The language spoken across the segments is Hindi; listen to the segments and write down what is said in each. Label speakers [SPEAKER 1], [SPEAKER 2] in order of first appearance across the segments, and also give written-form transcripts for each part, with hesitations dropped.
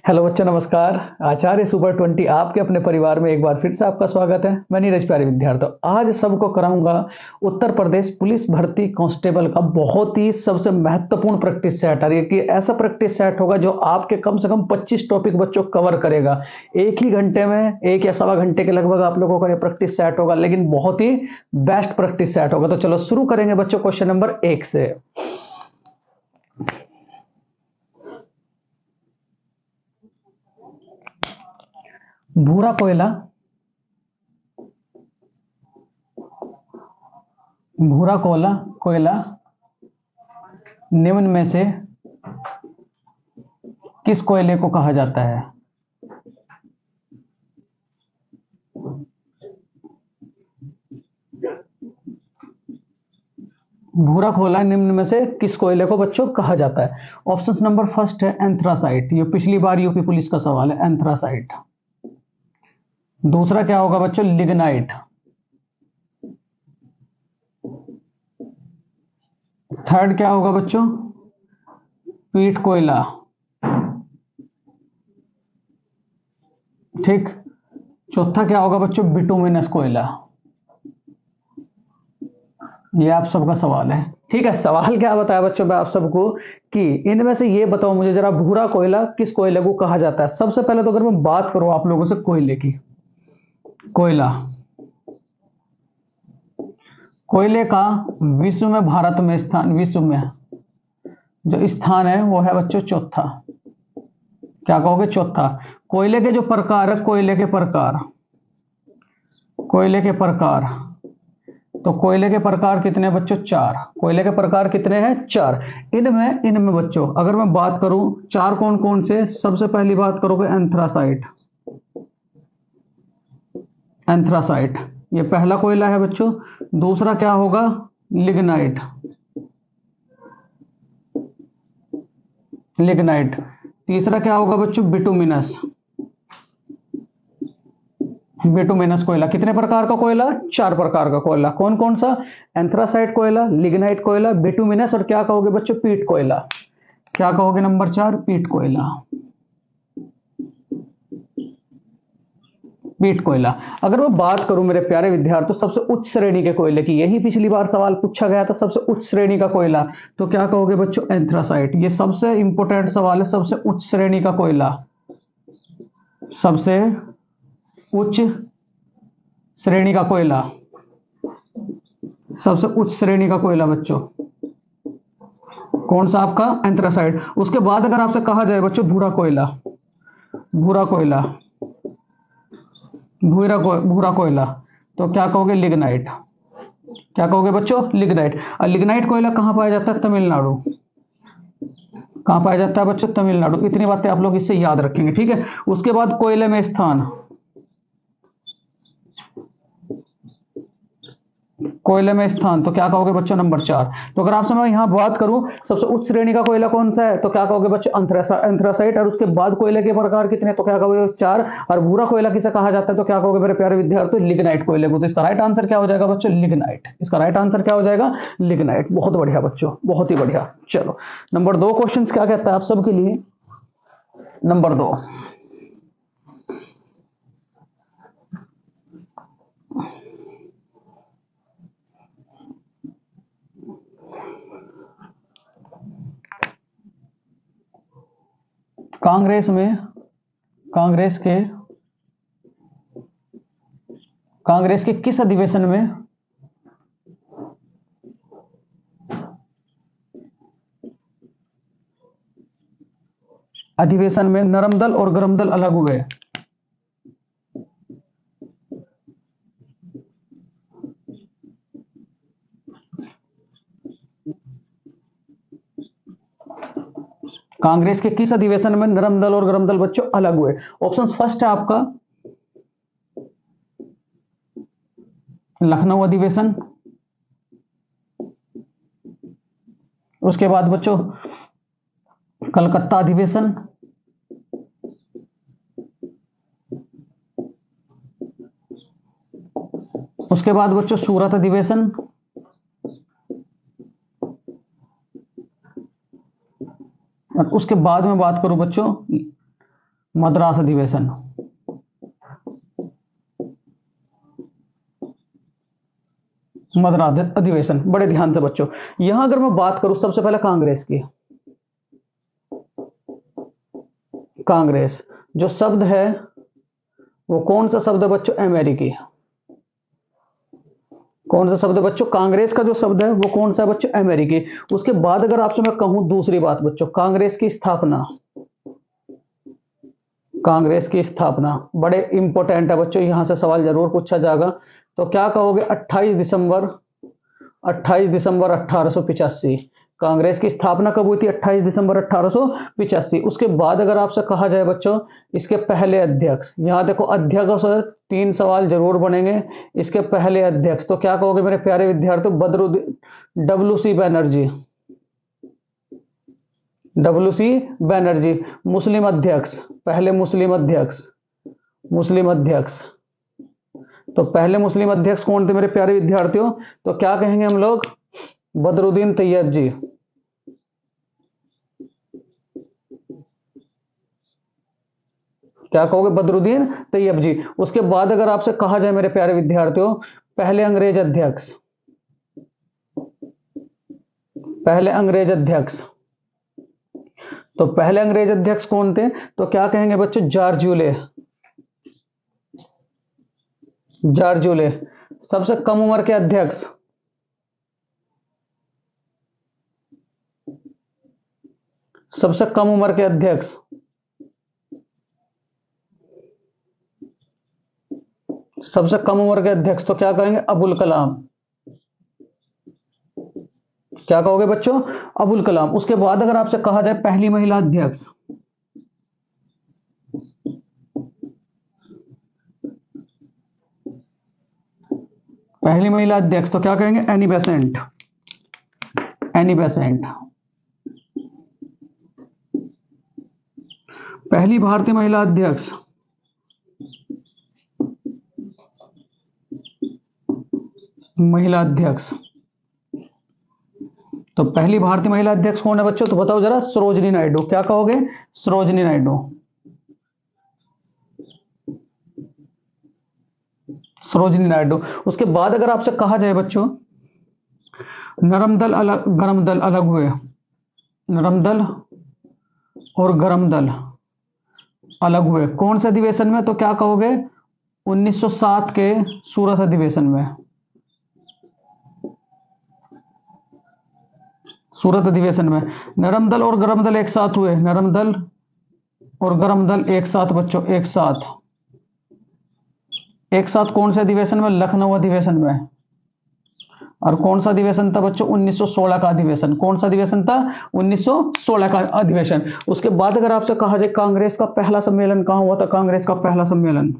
[SPEAKER 1] हेलो बच्चों, नमस्कार। आचार्य सुपर 20 आपके अपने परिवार में एक बार फिर से आपका स्वागत है। मैं नीरज प्यारे विद्यार्थी। आज सबको कराऊंगा उत्तर प्रदेश पुलिस भर्ती कांस्टेबल का बहुत ही सबसे महत्वपूर्ण प्रैक्टिस सेट। और ये ऐसा प्रैक्टिस सेट होगा जो आपके कम से कम 25 टॉपिक बच्चों कवर करेगा एक ही घंटे में। 1 या 1.25 घंटे के लगभग आप लोगों का ये प्रैक्टिस सेट होगा, लेकिन बहुत ही बेस्ट प्रैक्टिस सेट होगा। तो चलो शुरू करेंगे बच्चों क्वेश्चन नंबर 1 से। भूरा कोयला, भूरा कोयला निम्न में से किस कोयले को कहा जाता है? भूरा कोयला निम्न में से किस कोयले को बच्चों कहा जाता है? ऑप्शन नंबर फर्स्ट है एंथ्रासाइट। ये पिछली बार यूपी पुलिस का सवाल है, एंथ्रासाइट। दूसरा क्या होगा बच्चों? लिग्नाइट। थर्ड क्या होगा बच्चों? पीट कोयला। ठीक। चौथा क्या होगा बच्चों? बिटुमिनस कोयला। ये आप सबका सवाल है। ठीक है, सवाल क्या बताया बच्चों मैं आप सबको कि इनमें से ये बताओ मुझे जरा, भूरा कोयला किस कोयले को कहा जाता है? सबसे पहले तो अगर मैं बात करूं आप लोगों से कोयले की, कोयला, कोयले का विश्व में, भारत में स्थान, विश्व में जो स्थान है वो है बच्चों चौथा। क्या कहोगे? चौथा। कोयले के जो प्रकार है, कोयले के प्रकार, कोयले के प्रकार, तो कोयले के प्रकार कितने बच्चों? 4। कोयले के प्रकार कितने हैं? 4। इनमें बच्चों अगर मैं बात करूं 4 कौन कौन से, सबसे पहली बात करोगे एंथ्रासाइट। एंथ्रासाइट ये पहला कोयला है बच्चों। दूसरा क्या होगा? लिग्नाइट। लिग्नाइट। तीसरा क्या होगा बच्चों? बिटुमिनस। बिटुमिनस कोयला। कितने प्रकार का कोयला? 4 प्रकार का कोयला। कौन कौन सा? एंथ्रासाइट कोयला, लिग्नाइट कोयला, बिटुमिनस, और क्या कहोगे बच्चों? पीट कोयला। क्या कहोगे? नंबर 4 पीट कोयला। पीट कोयला। अगर मैं बात करूं मेरे प्यारे विद्यार्थियों सबसे उच्च श्रेणी के कोयले की, यही पिछली बार सवाल पूछा गया था, सबसे उच्च श्रेणी का कोयला, तो क्या कहोगे बच्चों? एंथ्रासाइट। ये सबसे इंपॉर्टेंट सवाल है। सबसे उच्च श्रेणी का कोयला, सबसे उच्च श्रेणी का कोयला, सबसे उच्च श्रेणी का कोयला बच्चों कौन सा? आपका एंथ्रासाइट। उसके बाद अगर आपसे कहा जाए बच्चों भूरा कोयला, भूरा कोयला, भूरा कोयला, तो क्या कहोगे? लिग्नाइट। क्या कहोगे बच्चों? लिग्नाइट। और लिग्नाइट कोयला कहां पाया जाता है? तमिलनाडु। कहां पाया जाता है बच्चों? तमिलनाडु। इतनी बातें आप लोग इससे याद रखेंगे, ठीक है। उसके बाद कोयले में स्थान, कोयले में स्थान, तो क्या कहोगे बच्चों? नंबर 4। तो अगर आपसे मैं यहां बात करूं सबसे उच्च श्रेणी का कोयला कौन सा है, तो क्या कहोगे बच्चों? एंथ्रासाइट। और उसके बाद कोयले के प्रकार कितने, तो क्या कहोगे? 4। और भूरा कोयला किसे कहा जाता है, तो क्या कहोगे मेरे प्यारे विद्यार्थी? लिग्नाइट कोयले को। तो इसका राइट आंसर क्या हो जाएगा बच्चों? लिग्नाइट। इसका राइट आंसर क्या हो जाएगा? लिग्नाइट। बहुत बढ़िया बच्चों, बहुत ही बढ़िया। चलो नंबर 2 क्वेश्चन क्या कहता है आप सबके लिए? नंबर 2, कांग्रेस में, कांग्रेस के किस अधिवेशन में नरम दल और गरम दल अलग हुए? कांग्रेस के किस अधिवेशन में नरम दल और गरम दल बच्चों अलग हुए? ऑप्शन फर्स्ट है आपका लखनऊ अधिवेशन। उसके बाद बच्चों कलकत्ता अधिवेशन। उसके बाद बच्चों सूरत अधिवेशन। और उसके बाद में बात करूं बच्चों मद्रास अधिवेशन। मद्रास अधिवेशन, बड़े ध्यान से बच्चों। यहां अगर मैं बात करूं सबसे पहले कांग्रेस की, कांग्रेस जो शब्द है वो कौन सा शब्द है बच्चों? अमेरिकी। कौन सा शब्द है बच्चों? कांग्रेस का जो शब्द है वो कौन सा है बच्चों? अमेरिकी। उसके बाद अगर आपसे मैं कहूं दूसरी बात बच्चों, कांग्रेस की स्थापना, कांग्रेस की स्थापना बड़े इंपॉर्टेंट है बच्चों, यहां से सवाल जरूर पूछा जाएगा। तो क्या कहोगे? 28 दिसंबर, 28 दिसंबर 1885। कांग्रेस की स्थापना कब हुई थी? 28 दिसंबर 1885। उसके बाद अगर आपसे कहा जाए बच्चों इसके पहले अध्यक्ष, यहां देखो अध्यक्ष 3 सवाल जरूर बनेंगे। इसके पहले अध्यक्ष तो क्या कहोगे मेरे प्यारे विद्यार्थियों? बदरुद्दीन, डब्ल्यू.सी. बैनर्जी, डब्ल्यू.सी. बैनर्जी। मुस्लिम अध्यक्ष, पहले मुस्लिम अध्यक्ष, मुस्लिम अध्यक्ष, तो पहले मुस्लिम अध्यक्ष कौन थे मेरे प्यारे विद्यार्थियों? तो क्या कहेंगे हम लोग? बदरुद्दीन तैयब जी। क्या कहोगे? बदरुद्दीन तैयब जी। उसके बाद अगर आपसे कहा जाए मेरे प्यारे विद्यार्थियों पहले अंग्रेज अध्यक्ष, पहले अंग्रेज अध्यक्ष, तो पहले अंग्रेज अध्यक्ष कौन थे? तो क्या कहेंगे बच्चों? George Yule, George Yule. सबसे कम उम्र के अध्यक्ष, सबसे कम उम्र के अध्यक्ष, सबसे कम उम्र के अध्यक्ष तो क्या कहेंगे? अबुल कलाम। क्या कहोगे बच्चों? अबुल कलाम। उसके बाद अगर आपसे कहा जाए पहली महिला अध्यक्ष, पहली महिला अध्यक्ष तो क्या कहेंगे? Annie Besant, Annie Besant. पहली भारतीय महिला अध्यक्ष, महिला अध्यक्ष, तो पहली भारतीय महिला अध्यक्ष कौन है बच्चों? तो बताओ जरा। सरोजनी नायडू। क्या कहोगे? सरोजनी नायडू, सरोजनी नायडू। उसके बाद अगर आपसे कहा जाए बच्चों नरम दल अलग गरम दल अलग हुए, नरम दल और गरम दल अलग हुए कौन से अधिवेशन में? तो क्या कहोगे? 1907 के सूरत अधिवेशन में, सूरत अधिवेशन में। नरम दल और गरम दल एक साथ हुए, नरम दल और गरम दल एक साथ बच्चों, एक साथ, एक साथ कौन से अधिवेशन में? लखनऊ अधिवेशन में। और कौन सा अधिवेशन था बच्चों? 1916 का अधिवेशन। कौन सा अधिवेशन था? 1916 का अधिवेशन। उसके बाद अगर आपसे कहा जाए कांग्रेस का पहला सम्मेलन कहां हुआ था? कांग्रेस का पहला सम्मेलन,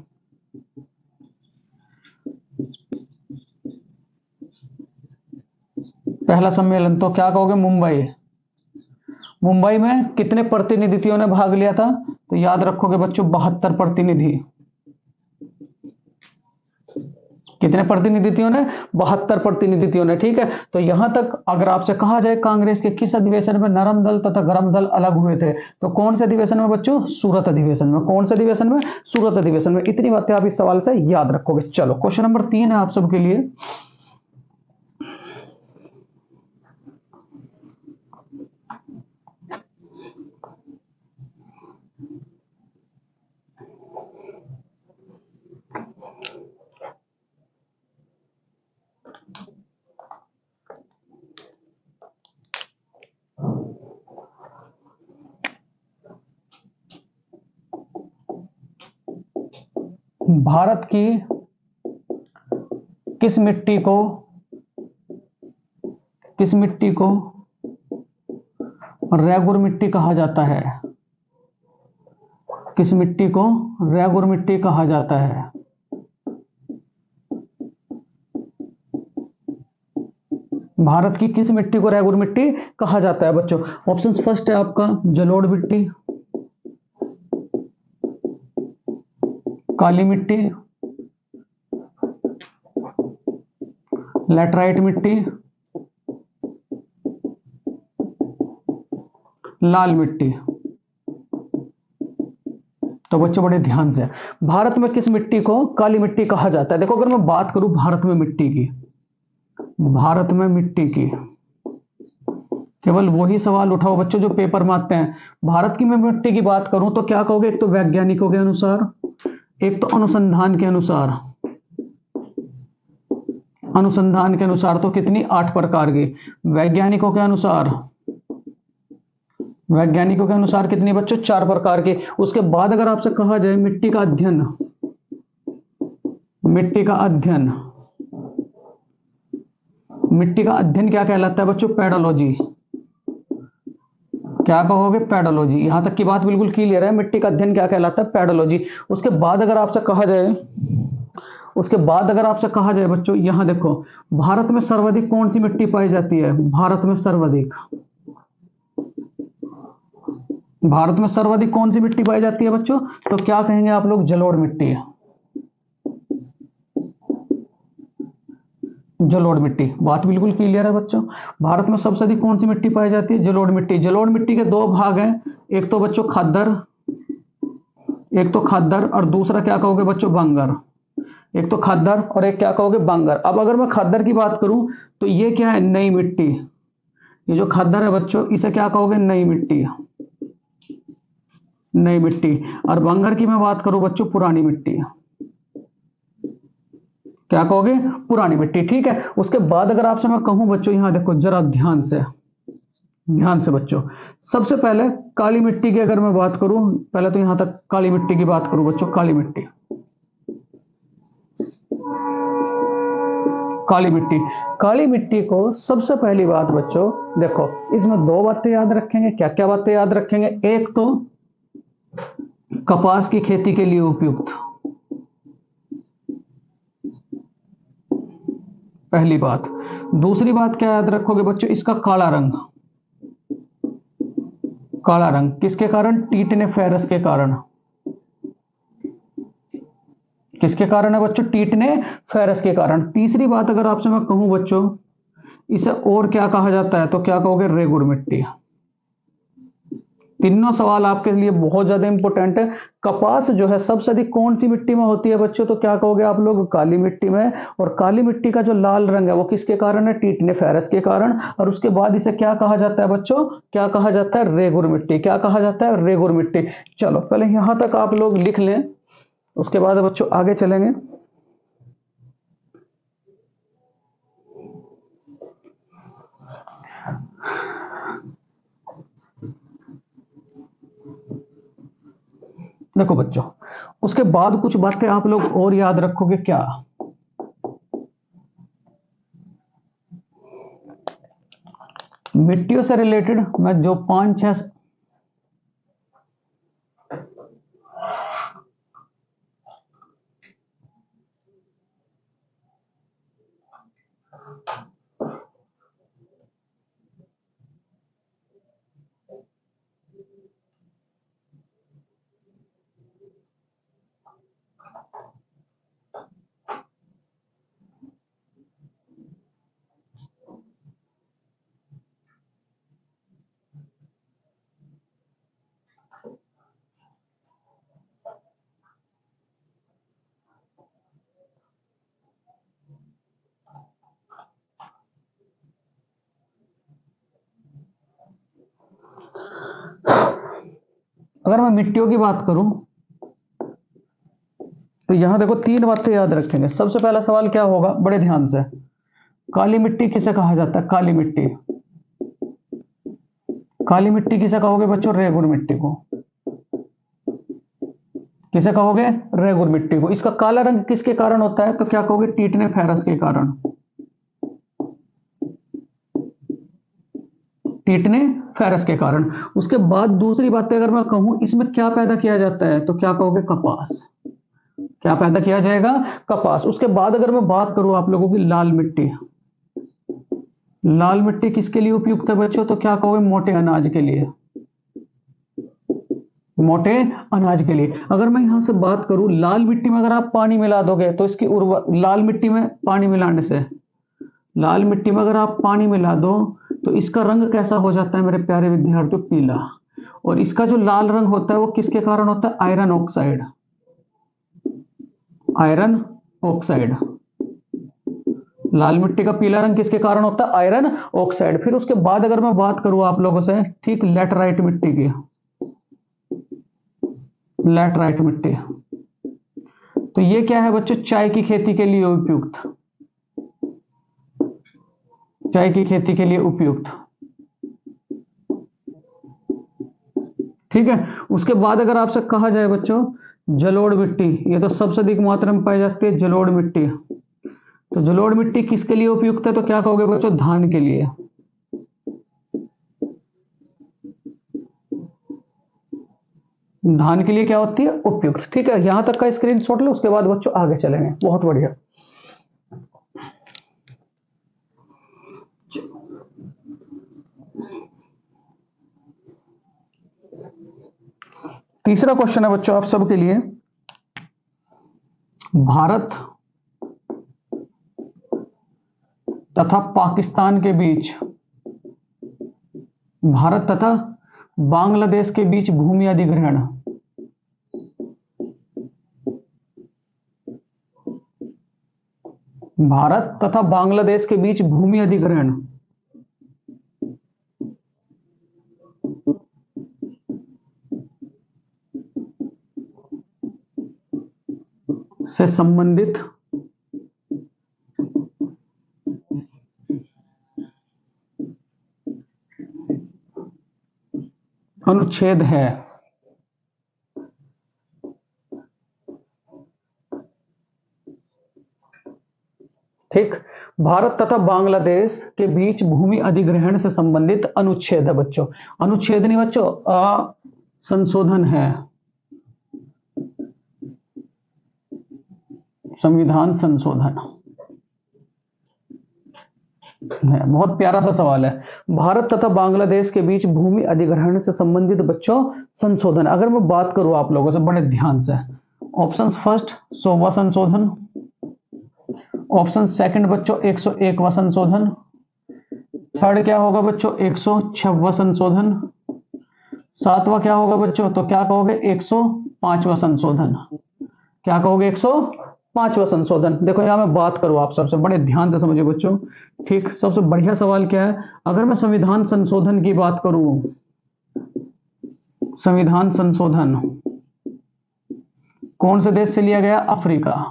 [SPEAKER 1] पहला सम्मेलन तो क्या कहोगे? मुंबई। मुंबई में कितने प्रतिनिधियों ने भाग लिया था? तो याद रखोगे बच्चों 72 प्रतिनिधि। कितने प्रतिनिधियों ने? 72 प्रतिनिधियों ने। ठीक है, तो यहां तक अगर आपसे कहा जाए कांग्रेस के किस अधिवेशन में नरम दल तथा गरम दल अलग हुए थे? तो कौन से अधिवेशन में बच्चों? सूरत अधिवेशन में। कौन से अधिवेशन में? सूरत अधिवेशन में। इतनी बातें आप इस सवाल से याद रखोगे। चलो क्वेश्चन नंबर 3 है आप सबके लिए। भारत की किस मिट्टी को, किस मिट्टी को रेगुर मिट्टी कहा जाता है? किस मिट्टी को रेगुर मिट्टी कहा जाता है? भारत की किस मिट्टी को रेगुर मिट्टी कहा जाता है बच्चों? ऑप्शन फर्स्ट है आपका जलोढ़ मिट्टी, काली मिट्टी, लैटराइट मिट्टी, लाल मिट्टी। तो बच्चों बड़े ध्यान से, भारत में किस मिट्टी को काली मिट्टी कहा जाता है? देखो अगर मैं बात करूं भारत में मिट्टी की, भारत में मिट्टी की, केवल वही सवाल उठाओ बच्चों जो पेपर में आते हैं। भारत की मैं मिट्टी की बात करूं तो क्या कहोगे? एक तो वैज्ञानिकों के अनुसार, एक तो अनुसंधान के अनुसार, अनुसंधान के अनुसार तो कितनी 8 प्रकार की, वैज्ञानिकों के अनुसार, वैज्ञानिकों के अनुसार कितनी बच्चों? 4 प्रकार के। उसके बाद अगर आपसे कहा जाए मिट्टी का अध्ययन, मिट्टी का अध्ययन, मिट्टी का अध्ययन क्या कहलाता है बच्चों? पेडोलॉजी। क्या कहोगे? पेडोलॉजी। यहां तक की बात बिल्कुल क्लियर है, मिट्टी का अध्ययन क्या कहलाता है? पेडोलॉजी। उसके बाद अगर आपसे कहा जाए, उसके बाद अगर आपसे कहा जाए बच्चों, यहां देखो भारत में सर्वाधिक कौन सी मिट्टी पाई जाती है? भारत में सर्वाधिक, भारत में सर्वाधिक कौन सी मिट्टी पाई जाती है बच्चों? तो क्या कहेंगे आप लोग? जलोढ़ मिट्टी है, जलोढ़ मिट्टी। बात बिल्कुल क्लियर है बच्चों। भारत में सबसे अधिक कौन सी मिट्टी पाई जाती है? जलोढ़ मिट्टी। जलोढ़ मिट्टी के 2 भाग हैं, एक तो बच्चों खादर, एक तो खादर और दूसरा क्या कहोगे बच्चों? बांगर। एक तो खादर और एक क्या कहोगे? बांगर। अब अगर मैं खादर की बात करूं तो ये क्या है? नई मिट्टी। ये जो खादर है बच्चों इसे क्या कहोगे? नई मिट्टी, नई मिट्टी। और बांगर की मैं बात करूं बच्चों, पुरानी मिट्टी। क्या कहोगे? पुरानी मिट्टी। ठीक है। उसके बाद अगर आपसे मैं कहूं बच्चों, यहां देखो जरा ध्यान से, ध्यान से बच्चों, सबसे पहले काली मिट्टी की अगर मैं बात करूं, पहले तो यहां तक काली मिट्टी की बात करूं बच्चों, काली मिट्टी, काली मिट्टी। काली मिट्टी को सबसे पहली बात बच्चों देखो, इसमें 2 बातें याद रखेंगे। क्या क्या बातें याद रखेंगे? एक तो कपास की खेती के लिए उपयुक्त, पहली बात। दूसरी बात क्या याद रखोगे बच्चों? इसका काला रंग, काला रंग किसके कारण? टिटनेफेरस के कारण। किसके कारण है बच्चों? टिटनेफेरस के कारण। तीसरी बात अगर आपसे मैं कहूं बच्चों, इसे और क्या कहा जाता है? तो क्या कहोगे? रेगुर मिट्टी। तीनों सवाल आपके लिए बहुत ज्यादा इंपॉर्टेंट है। कपास जो है सबसे अधिक कौन सी मिट्टी में होती है बच्चों? तो क्या कहोगे आप लोग? काली मिट्टी में। और काली मिट्टी का जो लाल रंग है वो किसके कारण है? टिटनेफेरस के कारण। और उसके बाद इसे क्या कहा जाता है बच्चों? क्या कहा जाता है? रेगुर मिट्टी। क्या कहा जाता है? रेगुर मिट्टी। चलो पहले यहां तक आप लोग लिख लें, उसके बाद बच्चों आगे चलेंगे। देखो बच्चों, उसके बाद कुछ बातें आप लोग और याद रखोगे। क्या? मिट्टियों से रिलेटेड मैं जो 5-6 अगर मैं मिट्टियों की बात करूं तो यहां देखो 3 बातें याद रखेंगे। सबसे पहला सवाल क्या होगा? बड़े ध्यान से, काली मिट्टी किसे कहा जाता है? काली मिट्टी। काली मिट्टी किसे कहोगे बच्चों? रेगुर मिट्टी को। किसे कहोगे? रेगुर मिट्टी को। इसका काला रंग किसके कारण होता है? तो क्या कहोगे? टिटनेफेरस के कारण। टिटनेफेरस के कारण। उसके बाद दूसरी बात अगर मैं कहूं, इसमें क्या पैदा किया जाता है? तो क्या कहोगे? कपास। क्या पैदा किया जाएगा? कपास। उसके बाद अगर मैं बात करूं आप लोगों की लाल मिट्टी, लाल मिट्टी किसके लिए उपयुक्त है बच्चों? तो क्या कहोगे? मोटे अनाज के लिए, मोटे अनाज के लिए। अगर मैं यहां से बात करूं, लाल मिट्टी में अगर आप पानी मिला दोगे तो इसकी लाल मिट्टी में पानी मिलाने से, लाल मिट्टी में अगर आप पानी मिला दो तो इसका रंग कैसा हो जाता है मेरे प्यारे विद्यार्थियों? पीला। और इसका जो लाल रंग होता है वो किसके कारण होता है? Iron oxide, iron oxide. लाल मिट्टी का पीला रंग किसके कारण होता है? Iron oxide. फिर उसके बाद अगर मैं बात करूं आप लोगों से, ठीक, लैटराइट मिट्टी की, लैटराइट मिट्टी, तो ये क्या है बच्चों? चाय की खेती के लिए उपयुक्त, चाय की खेती के लिए उपयुक्त, ठीक है। उसके बाद अगर आपसे कहा जाए बच्चों जलोढ़ मिट्टी, ये तो सबसे अधिक मात्रा में पाई जाती है जलोढ़ मिट्टी, तो जलोढ़ मिट्टी किसके लिए उपयुक्त है? तो क्या कहोगे बच्चों? धान के लिए, धान के लिए क्या होती है? उपयुक्त, ठीक है। यहां तक का स्क्रीनशॉट लो, उसके बाद बच्चों आगे चलेंगे। बहुत बढ़िया। तीसरा क्वेश्चन है बच्चों आप सबके लिए, भारत तथा पाकिस्तान के बीच, भारत तथा बांग्लादेश के बीच भूमि अधिग्रहण, भारत तथा बांग्लादेश के बीच भूमि अधिग्रहण से संबंधित अनुच्छेद है। ठीक, भारत तथा बांग्लादेश के बीच भूमि अधिग्रहण से संबंधित अनुच्छेद है बच्चों। अनुच्छेद नहीं बच्चों, संशोधन है, संविधान संशोधन। बहुत प्यारा सा सवाल है। भारत तथा बांग्लादेश के बीच भूमि अधिग्रहण से संबंधित बच्चों संशोधन, अगर मैं बात करूं आप लोगों से बड़े ध्यान से, ऑप्शन फर्स्ट 100वां संशोधन, ऑप्शन सेकंड बच्चों 101वां संशोधन, थर्ड क्या होगा बच्चों? 106वां संशोधन, सातवां क्या होगा बच्चों? तो क्या कहोगे? 105वां संशोधन। क्या कहोगे? 105वां संशोधन। देखो यहां मैं बात करूं आप सबसे, बड़े ध्यान से समझिए बच्चों, ठीक। सबसे बढ़िया सवाल क्या है? अगर मैं संविधान संशोधन की बात करूं, संविधान संशोधन कौन से देश से लिया गया? अफ्रीका।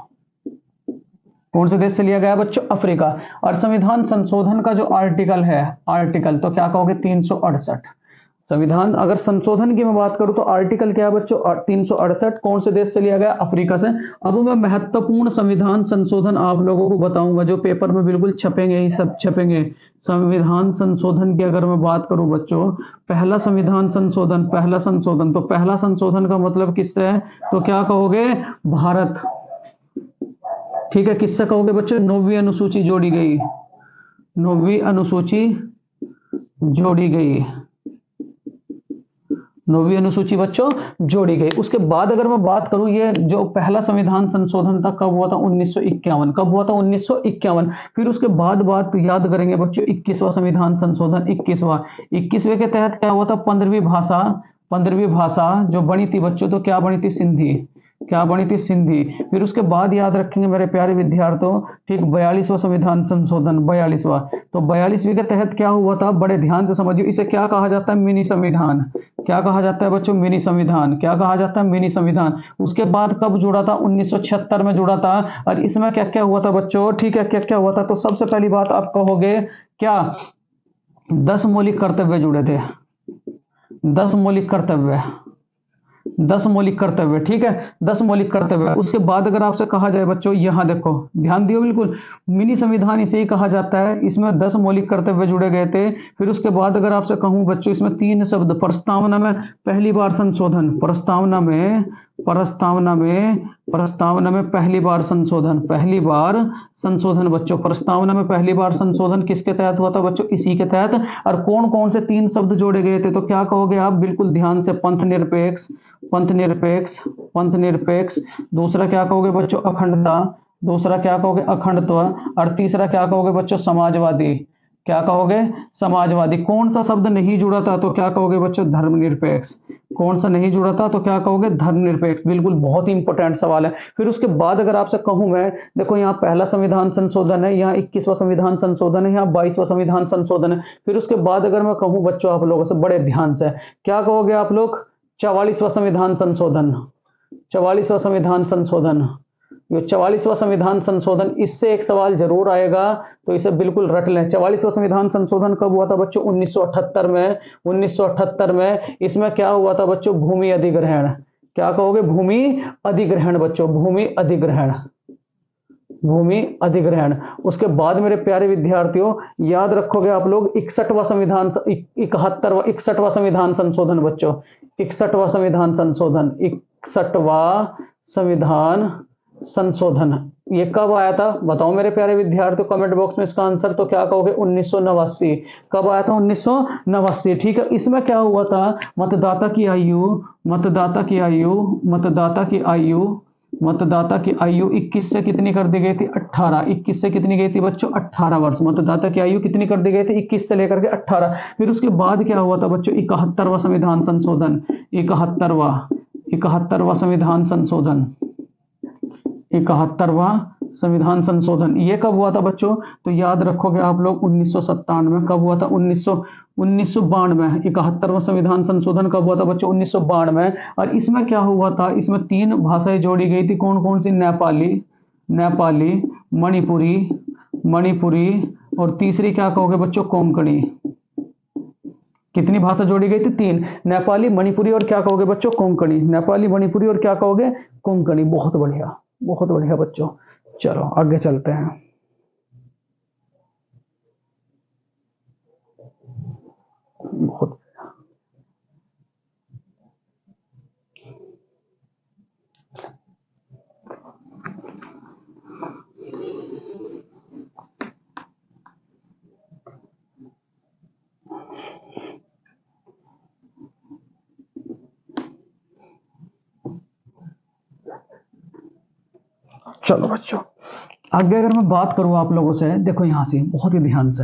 [SPEAKER 1] कौन से देश से लिया गया बच्चों? अफ्रीका। और संविधान संशोधन का जो आर्टिकल है, आर्टिकल, तो क्या कहोगे? 368। संविधान अगर संशोधन की मैं बात करूं तो आर्टिकल क्या है बच्चों? 368। कौन से देश से लिया गया? अफ्रीका से। अब मैं महत्वपूर्ण संविधान संशोधन आप लोगों को बताऊंगा, जो पेपर में बिल्कुल छपेंगे ही सब छपेंगे। संविधान संशोधन की अगर मैं बात करूं बच्चों, पहला संविधान संशोधन, पहला संशोधन, तो पहला संशोधन का मतलब किससे है? तो क्या कहोगे? भारत, ठीक है। किससे कहोगे बच्चों? 9वीं अनुसूची जोड़ी गई, 9वीं अनुसूची जोड़ी गई, 9वीं अनुसूची बच्चों जोड़ी गई। उसके बाद अगर मैं बात करूं, ये जो पहला संविधान संशोधन था कब हुआ था? 1951। कब हुआ था? 1951। फिर उसके बाद बात याद करेंगे बच्चों, 21वां संविधान संशोधन, 21वें के तहत क्या हुआ था? 15वीं भाषा, 15वीं भाषा जो बनी थी बच्चों, तो क्या बनी थी? सिंधी। क्या बनी थी? सिंधी। फिर उसके बाद याद रखेंगे मेरे प्यारे विद्यार्थियों, ठीक, 42वां संविधान संशोधन, 42वां, तो 42वीं के तहत क्या हुआ था? बड़े ध्यान से समझिए, इसे क्या कहा जाता है? मिनी संविधान। क्या कहा जाता है बच्चों? मिनी संविधान। क्या कहा जाता है? मिनी संविधान। उसके बाद कब जुड़ा था? 1976 में जुड़ा था। और इसमें क्या क्या हुआ था बच्चों? ठीक है, क्या क्या हुआ था? तो सबसे पहली बात आप कहोगे क्या? 10 मौलिक कर्तव्य जुड़े थे, 10 मौलिक कर्तव्य, 10 मौलिक कर्तव्य, ठीक है, 10 मौलिक कर्तव्य। उसके बाद अगर आपसे कहा जाए बच्चों, यहां देखो, ध्यान दियो बिल्कुल, मिनी संविधान इसे ही कहा जाता है, इसमें 10 मौलिक कर्तव्य जुड़े गए थे। फिर उसके बाद अगर आपसे कहूं बच्चों, इसमें 3 शब्द, प्रस्तावना में पहली बार संशोधन, प्रस्तावना में, प्रस्तावना में, प्रस्तावना में पहली बार संशोधन, पहली बार संशोधन बच्चों, प्रस्तावना में पहली बार संशोधन किसके तहत हुआ था बच्चों? इसी के तहत। और कौन कौन से 3 शब्द जोड़े गए थे? तो क्या कहोगे आप? बिल्कुल ध्यान से, पंथ निरपेक्ष, पंथ निरपेक्ष, पंथ निरपेक्ष। दूसरा क्या कहोगे बच्चों? अखंडता। दूसरा क्या कहोगे? अखंडत्व। और तीसरा क्या कहोगे बच्चों? समाजवादी। क्या कहोगे? समाजवादी। कौन सा शब्द नहीं जुड़ा था तो क्या कहोगे बच्चों? धर्मनिरपेक्ष। कौन सा नहीं जुड़ा था तो क्या कहोगे? धर्मनिरपेक्ष। बिल्कुल, बहुत ही इंपॉर्टेंट सवाल है। फिर उसके बाद अगर आपसे कहूं मैं, देखो यहाँ पहला संविधान संशोधन है, यहाँ 21वां संविधान संशोधन है, यहाँ 22वां संविधान संशोधन है। फिर उसके बाद अगर मैं कहूं बच्चों आप लोगों से बड़े ध्यान से, क्या कहोगे आप लोग? 44वां संविधान संशोधन। 44वां संविधान संशोधन, ये 44वां संविधान संशोधन, इससे एक सवाल जरूर आएगा, तो इसे बिल्कुल रट लें। 44वां संविधान संशोधन कब हुआ था बच्चों? 1978 में। 1978 में इसमें क्या हुआ था बच्चों? भूमि अधिग्रहण। क्या कहोगे? भूमि अधिग्रहण बच्चों, भूमि अधिग्रहण, भूमि अधिग्रहण। उसके बाद मेरे प्यारे विद्यार्थियों याद रखोगे आप लोग 61वां संविधान, 61वां संविधान संशोधन बच्चों, 61वां संविधान संशोधन, 61वां संविधान संशोधन, ये कब आया था बताओ मेरे प्यारे विद्यार्थियों कमेंट बॉक्स में इसका आंसर। तो क्या कहोगे? 1989। कब आया था? 1989। ठीक है, इसमें क्या हुआ था? मतदाता की आयु, मतदाता की आयु, मतदाता की आयु, मतदाता की आयु 21 से कितनी कर दी गई थी? 18। 21 से कितनी गई थी बच्चों? 18 वर्ष। मतदाता की आयु कितनी कर दी गई थी? 21 से लेकर के 18। फिर उसके बाद क्या हुआ था बच्चों? 71वां संविधान संशोधन, 71वां संविधान संशोधन, 71वां संविधान संशोधन, ये कब हुआ था बच्चों? तो याद रखोगे आप लोग 1997। कब हुआ था? 1992। 71वां संविधान संशोधन कब हुआ था बच्चों? 1992। और इसमें क्या हुआ था? इसमें 3 भाषाएं जोड़ी गई थी। कौन कौन सी? नेपाली, नेपाली, मणिपुरी, मणिपुरी, और तीसरी क्या कहोगे बच्चों? कोंकणी। कितनी भाषा जोड़ी गई थी? 3। नेपाली, मणिपुरी और क्या कहोगे बच्चों? कोंकणी। नेपाली, मणिपुरी और क्या कहोगे? कोंकणी। बहुत बढ़िया, बहुत बढ़िया बच्चों। चलो आगे चलते हैं। बहुत चलो बच्चों आगे अगर मैं बात करूं आप लोगों से, देखो यहां से बहुत ही ध्यान से,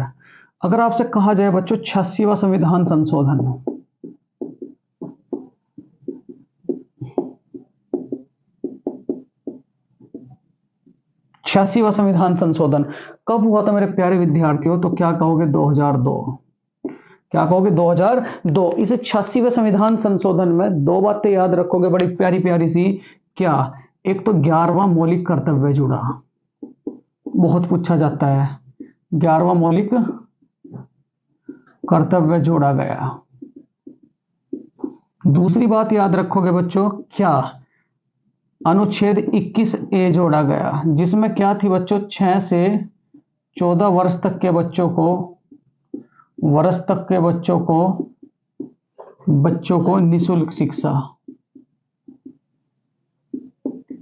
[SPEAKER 1] अगर आपसे कहा जाए बच्चों 86वां संविधान संशोधन, 86वां संविधान संशोधन कब हुआ था मेरे प्यारे विद्यार्थियों? तो क्या कहोगे? 2002। क्या कहोगे? 2002। इस 86वें संविधान संशोधन में 2 बातें याद रखोगे बड़ी प्यारी प्यारी सी। क्या? एक तो 11वां मौलिक कर्तव्य जुड़ा, बहुत पूछा जाता है, 11वां मौलिक कर्तव्य जोड़ा गया। दूसरी बात याद रखोगे बच्चों, क्या? अनुच्छेद 21A जोड़ा गया, जिसमें क्या थी बच्चों? 6 से 14 वर्ष तक के बच्चों को निःशुल्क शिक्षा।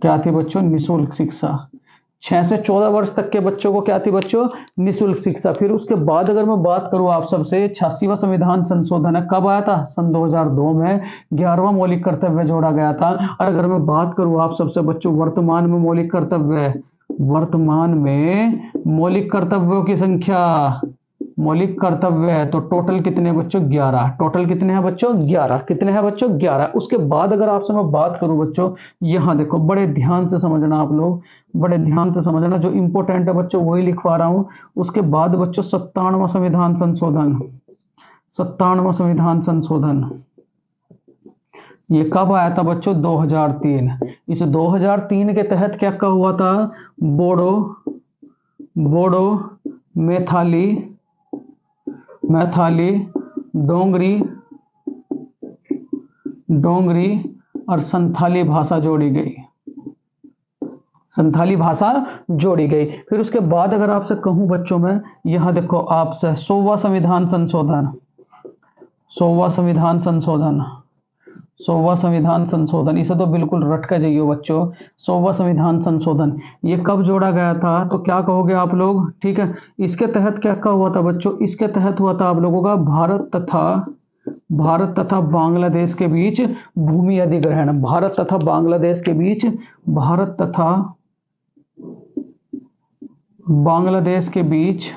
[SPEAKER 1] क्या थी बच्चों? निःशुल्क शिक्षा। 6 से 14 वर्ष तक के बच्चों को क्या थी बच्चों? निःशुल्क शिक्षा। फिर उसके बाद अगर मैं बात करूं आप सबसे, 86वां संविधान संशोधन है, कब आया था? सन 2002 में 11वां मौलिक कर्तव्य जोड़ा गया था। और अगर मैं बात करूं आप सबसे बच्चों वर्तमान में मौलिक कर्तव्य, वर्तमान में मौलिक कर्तव्यों की संख्या, मौलिक कर्तव्य है तो टोटल कितने बच्चों? 11। टोटल कितने हैं बच्चों? 11। कितने हैं बच्चों? 11। उसके बाद अगर आपसे मैं बात करूं बच्चों, यहां देखो बड़े ध्यान से समझना आप लोग, बड़े ध्यान से समझना, जो इंपॉर्टेंट है बच्चों वही लिखवा रहा हूं। उसके बाद बच्चों 57वां संविधान संशोधन, 57वां संविधान संशोधन, ये कब आया था बच्चों? 2003। इस 2003 के तहत क्या क्या हुआ था? बोडो, मैथाली, डोंगरी और संथाली भाषा जोड़ी गई, संथाली भाषा जोड़ी गई। फिर उसके बाद अगर आपसे कहूं बच्चों में, यहां देखो आपसे 100वां संविधान संशोधन, 100वां संविधान संशोधन, 100वां संविधान संशोधन, इसे तो बिल्कुल रट के जाइए बच्चों। 100वां संविधान संशोधन ये कब जोड़ा गया था? तो क्या कहोगे आप लोग? ठीक है, इसके तहत क्या क्या हुआ था बच्चों? इसके तहत हुआ था आप लोगों का भारत तथा बांग्लादेश के बीच भूमि अधिग्रहण। भारत तथा बांग्लादेश के बीच, भारत तथा बांग्लादेश के बीच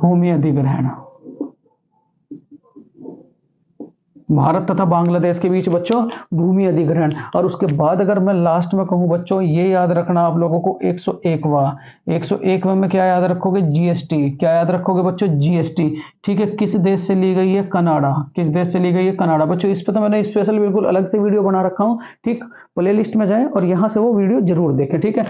[SPEAKER 1] भूमि अधिग्रहण। भारत तथा बांग्लादेश के बीच बच्चों भूमि अधिग्रहण। और उसके बाद अगर मैं लास्ट में कहूं बच्चों, ये याद रखना आप लोगों को 101वां में क्या याद रखोगे? जीएसटी। क्या याद रखोगे बच्चों? जीएसटी। ठीक है, किस देश से ली गई है? कनाडा। किस देश से ली गई है? कनाडा। बच्चों इस पर तो मैंने स्पेशल बिल्कुल अलग से वीडियो बना रखा हूं, ठीक, प्ले लिस्ट में जाए और यहां से वो वीडियो जरूर देखें, ठीक है।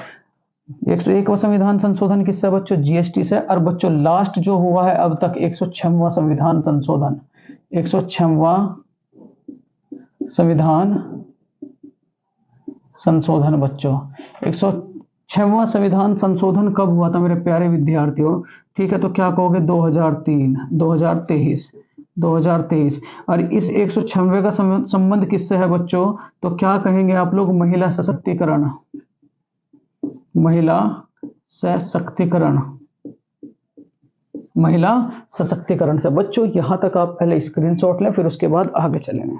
[SPEAKER 1] 101वां संविधान संशोधन किससे बच्चों? जीएसटी से। और बच्चों लास्ट जो हुआ है अब तक 106वां संविधान संशोधन, 106वां संविधान संशोधन बच्चों, 106वां संविधान संशोधन कब हुआ था मेरे प्यारे विद्यार्थियों? ठीक है, तो क्या कहोगे? 2023। और इस 106वें का संबंध किससे है बच्चों? तो क्या कहेंगे आप लोग? महिला सशक्तिकरण। महिला सशक्तिकरण, महिला सशक्तिकरण से। बच्चों यहां तक आप पहले स्क्रीनशॉट लें, फिर उसके बाद आगे चलेंगे।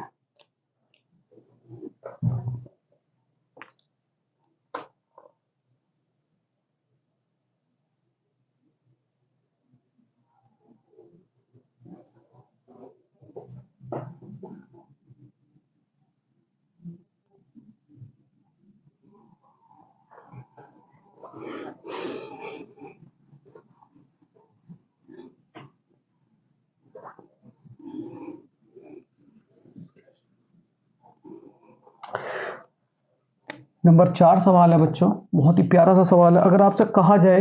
[SPEAKER 1] नंबर 4 सवाल है बच्चों, बहुत ही प्यारा सा सवाल है। अगर आपसे कहा जाए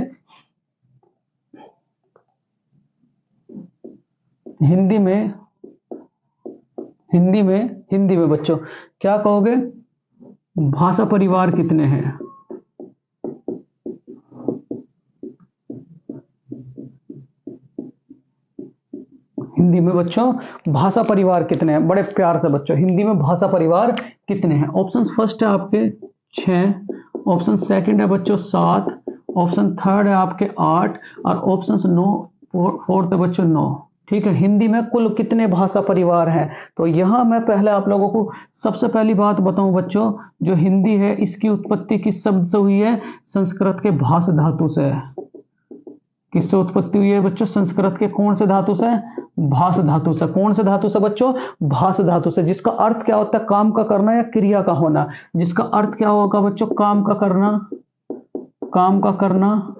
[SPEAKER 1] हिंदी में बच्चों क्या कहोगे? भाषा परिवार कितने हैं? हिंदी में बच्चों भाषा परिवार कितने हैं? बड़े प्यार से बच्चों, हिंदी में भाषा परिवार कितने हैं? ऑप्शन फर्स्ट है आपके 6, ऑप्शन सेकंड है बच्चों 7, ऑप्शन थर्ड है आपके 8 और ऑप्शन 9, फोर्थ है बच्चों 9। ठीक है, हिंदी में कुल कितने भाषा परिवार हैं? तो यहां मैं पहले आप लोगों को सबसे पहली बात बताऊं बच्चों, जो हिंदी है इसकी उत्पत्ति किस शब्द से हुई है? संस्कृत के भाष धातु से। किससे उत्पत्ति हुई है बच्चों? संस्कृत के कौन से धातु से? भाष धातु से। कौन से धातु से बच्चों? भाष धातु से। जिसका अर्थ क्या होता है? काम का करना या क्रिया का होना। जिसका अर्थ क्या होगा बच्चों? काम का करना, काम का करना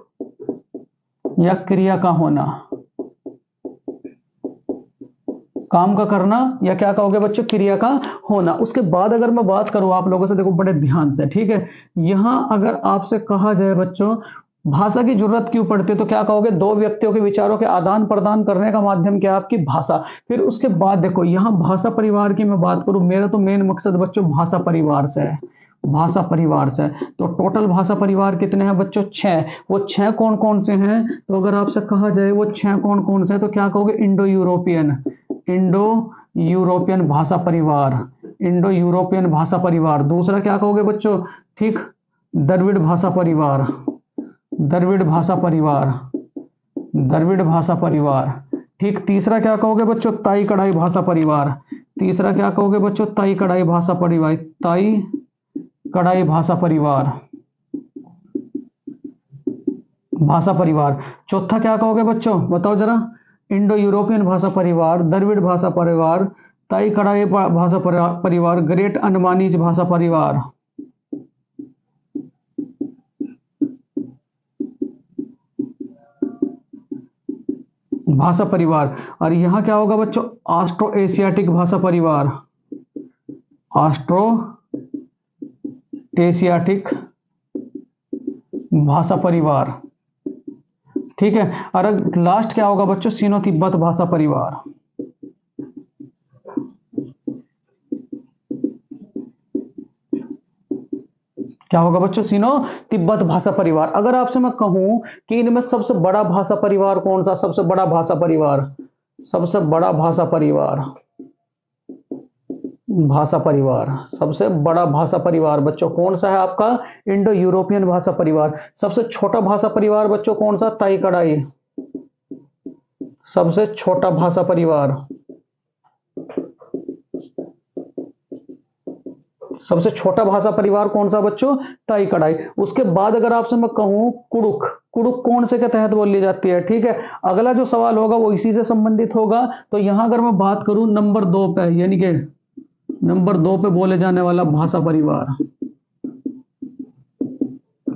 [SPEAKER 1] या क्रिया का होना। काम का करना या क्या कहोगे बच्चों? क्रिया का होना। उसके बाद अगर मैं बात करूं आप लोगों से, देखो बड़े ध्यान से, ठीक है। यहां अगर आपसे कहा जाए बच्चों भाषा की जरूरत क्यों पड़ती है, तो क्या कहोगे? दो व्यक्तियों के विचारों के आदान प्रदान करने का माध्यम क्या है? आपकी भाषा। फिर उसके बाद देखो यहां भाषा परिवार की मैं बात करूं, मेरा तो मेन मकसद बच्चों भाषा परिवार से है, भाषा परिवार से। तो टोटल भाषा परिवार कितने हैं बच्चों? 6। वो 6 कौन कौन से हैं? तो अगर आपसे कहा जाए वो 6 कौन कौन से हैं, तो क्या कहोगे? इंडो यूरोपियन भाषा परिवार, इंडो यूरोपियन भाषा परिवार। दूसरा क्या कहोगे बच्चों? ठीक, द्रविड़ भाषा परिवार, द्रविड़ भाषा परिवार, द्रविड़ भाषा परिवार। ठीक, तीसरा क्या कहोगे बच्चों? ताई कड़ाई भाषा परिवार। तीसरा क्या कहोगे बच्चों? ताई कड़ाई भाषा परिवार, ताई कड़ाई भाषा परिवार, भाषा परिवार। चौथा क्या कहोगे बच्चों? बताओ जरा। इंडो यूरोपियन भाषा परिवार, द्रविड़ भाषा परिवार, ताई कड़ाई भाषा परिवार, ग्रेट अंडमानीज भाषा परिवार। भाषा परिवार। और यहां क्या होगा बच्चों? ऑस्ट्रो एशियाटिक भाषा परिवार, ऑस्ट्रो एशियाटिक भाषा परिवार। ठीक है, और लास्ट क्या होगा बच्चों? सीनो तिब्बत भाषा परिवार। क्या होगा बच्चों? सीनो तिब्बत भाषा परिवार। अगर आपसे मैं कहूं कि इनमें सबसे बड़ा भाषा परिवार कौन सा? सबसे बड़ा भाषा परिवार, सबसे बड़ा भाषा परिवार, भाषा परिवार, सबसे बड़ा भाषा परिवार बच्चों कौन सा है आपका? इंडो यूरोपियन भाषा परिवार। सबसे छोटा भाषा परिवार बच्चों कौन सा? ताई कड़ाई, सबसे छोटा भाषा परिवार, सबसे छोटा भाषा परिवार कौन सा बच्चों? ताई कड़ाई। उसके बाद अगर आपसे मैं कहूं कुड़ुक, कुड़ुक कौन से के तहत बोली जाती है? ठीक है, अगला जो सवाल होगा वो इसी से संबंधित होगा। तो यहां अगर मैं बात करूं नंबर 2 पे, यानी कि नंबर 2 पे बोले जाने वाला भाषा परिवार,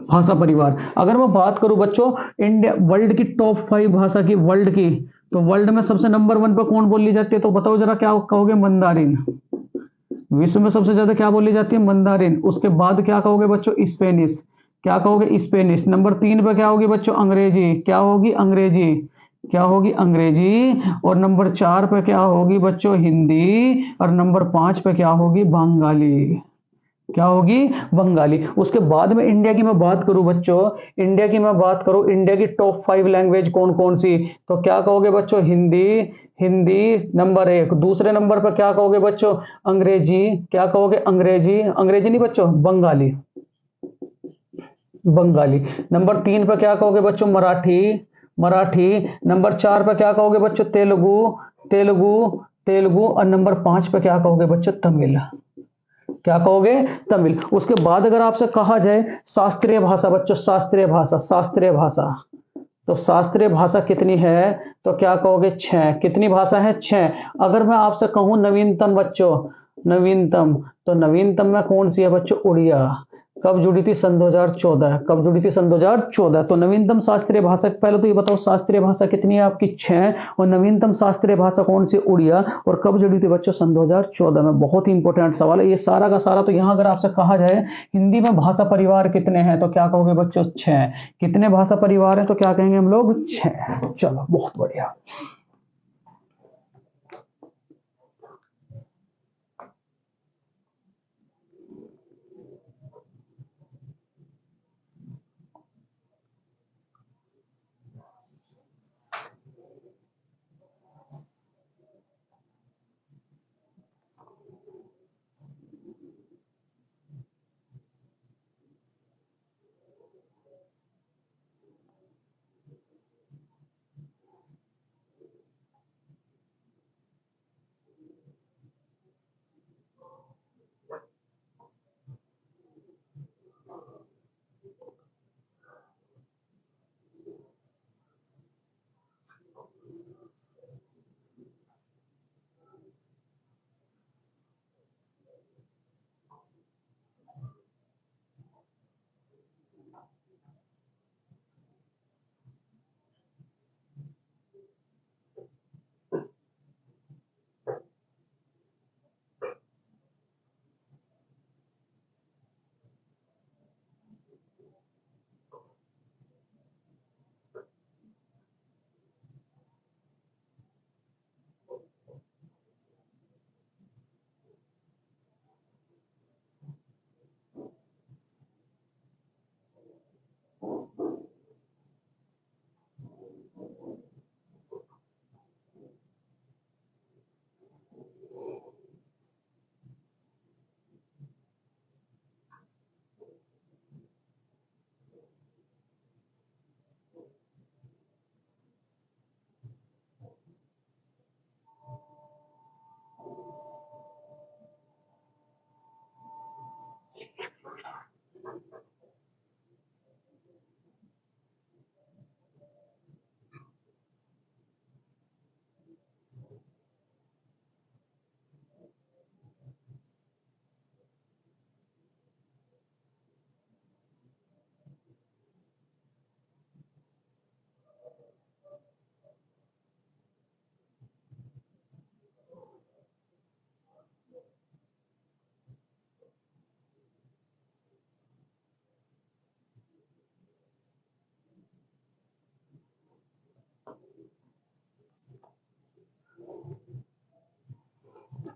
[SPEAKER 1] भाषा परिवार। अगर मैं बात करूं बच्चों इंडिया वर्ल्ड की टॉप 5 भाषा की, वर्ल्ड की, तो वर्ल्ड में सबसे नंबर 1 पे कौन बोली जाती है? तो बताओ जरा, क्या कहोगे? मंदारिन। विश्व में सबसे ज्यादा क्या बोली जाती है? मंदारिन। उसके बाद क्या कहोगे बच्चों? स्पेनिश। क्या कहोगे? स्पेनिश। नंबर 3 पे क्या होगी बच्चों? अंग्रेजी। क्या होगी? अंग्रेजी। क्या होगी? अंग्रेजी। और नंबर 4 पे क्या होगी बच्चों? हिंदी। और नंबर 5 पे क्या होगी? बंगाली। क्या होगी? बंगाली। उसके बाद में इंडिया की मैं बात करूं बच्चों, इंडिया की मैं बात करूं, इंडिया की टॉप 5 लैंग्वेज कौन कौन सी? तो क्या कहोगे बच्चों? हिंदी। हिंदी नंबर 1। दूसरे नंबर पर क्या कहोगे बच्चों? अंग्रेजी। क्या कहोगे? अंग्रेजी। अंग्रेजी नहीं बच्चों, बंगाली। बंगाली। नंबर 3 पर क्या कहोगे बच्चों? मराठी। मराठी। नंबर 4 पर क्या कहोगे बच्चों? तेलुगु। तेलुगु। तेलुगु। और नंबर 5 पर क्या कहोगे बच्चों? तमिल। क्या कहोगे? तमिल। उसके बाद अगर आपसे कहा जाए शास्त्रीय भाषा बच्चों, शास्त्रीय भाषा, शास्त्रीय भाषा, तो शास्त्रीय भाषा कितनी है? तो क्या कहोगे? 6। कितनी भाषा है? 6। अगर मैं आपसे कहूं नवीनतम बच्चों, नवीनतम, तो नवीनतम में कौन सी है बच्चों? उड़िया। कब जुड़ी थी? सन 2014। कब जुड़ी थी? सन 2014। तो नवीनतम शास्त्रीय भाषा, पहले तो ये बताओ शास्त्रीय भाषा कितनी है आपकी? 6। और नवीनतम शास्त्रीय भाषा कौन सी? उड़िया। और कब जुड़ी थी बच्चों? सन 2014 में। बहुत ही इंपॉर्टेंट सवाल है ये सारा का सारा। तो यहां अगर आपसे कहा जाए हिंदी में भाषा परिवार कितने हैं, तो क्या कहोगे बच्चों? 6। कितने भाषा परिवार हैं? तो क्या कहेंगे हम लोग? 6। चलो बहुत बढ़िया।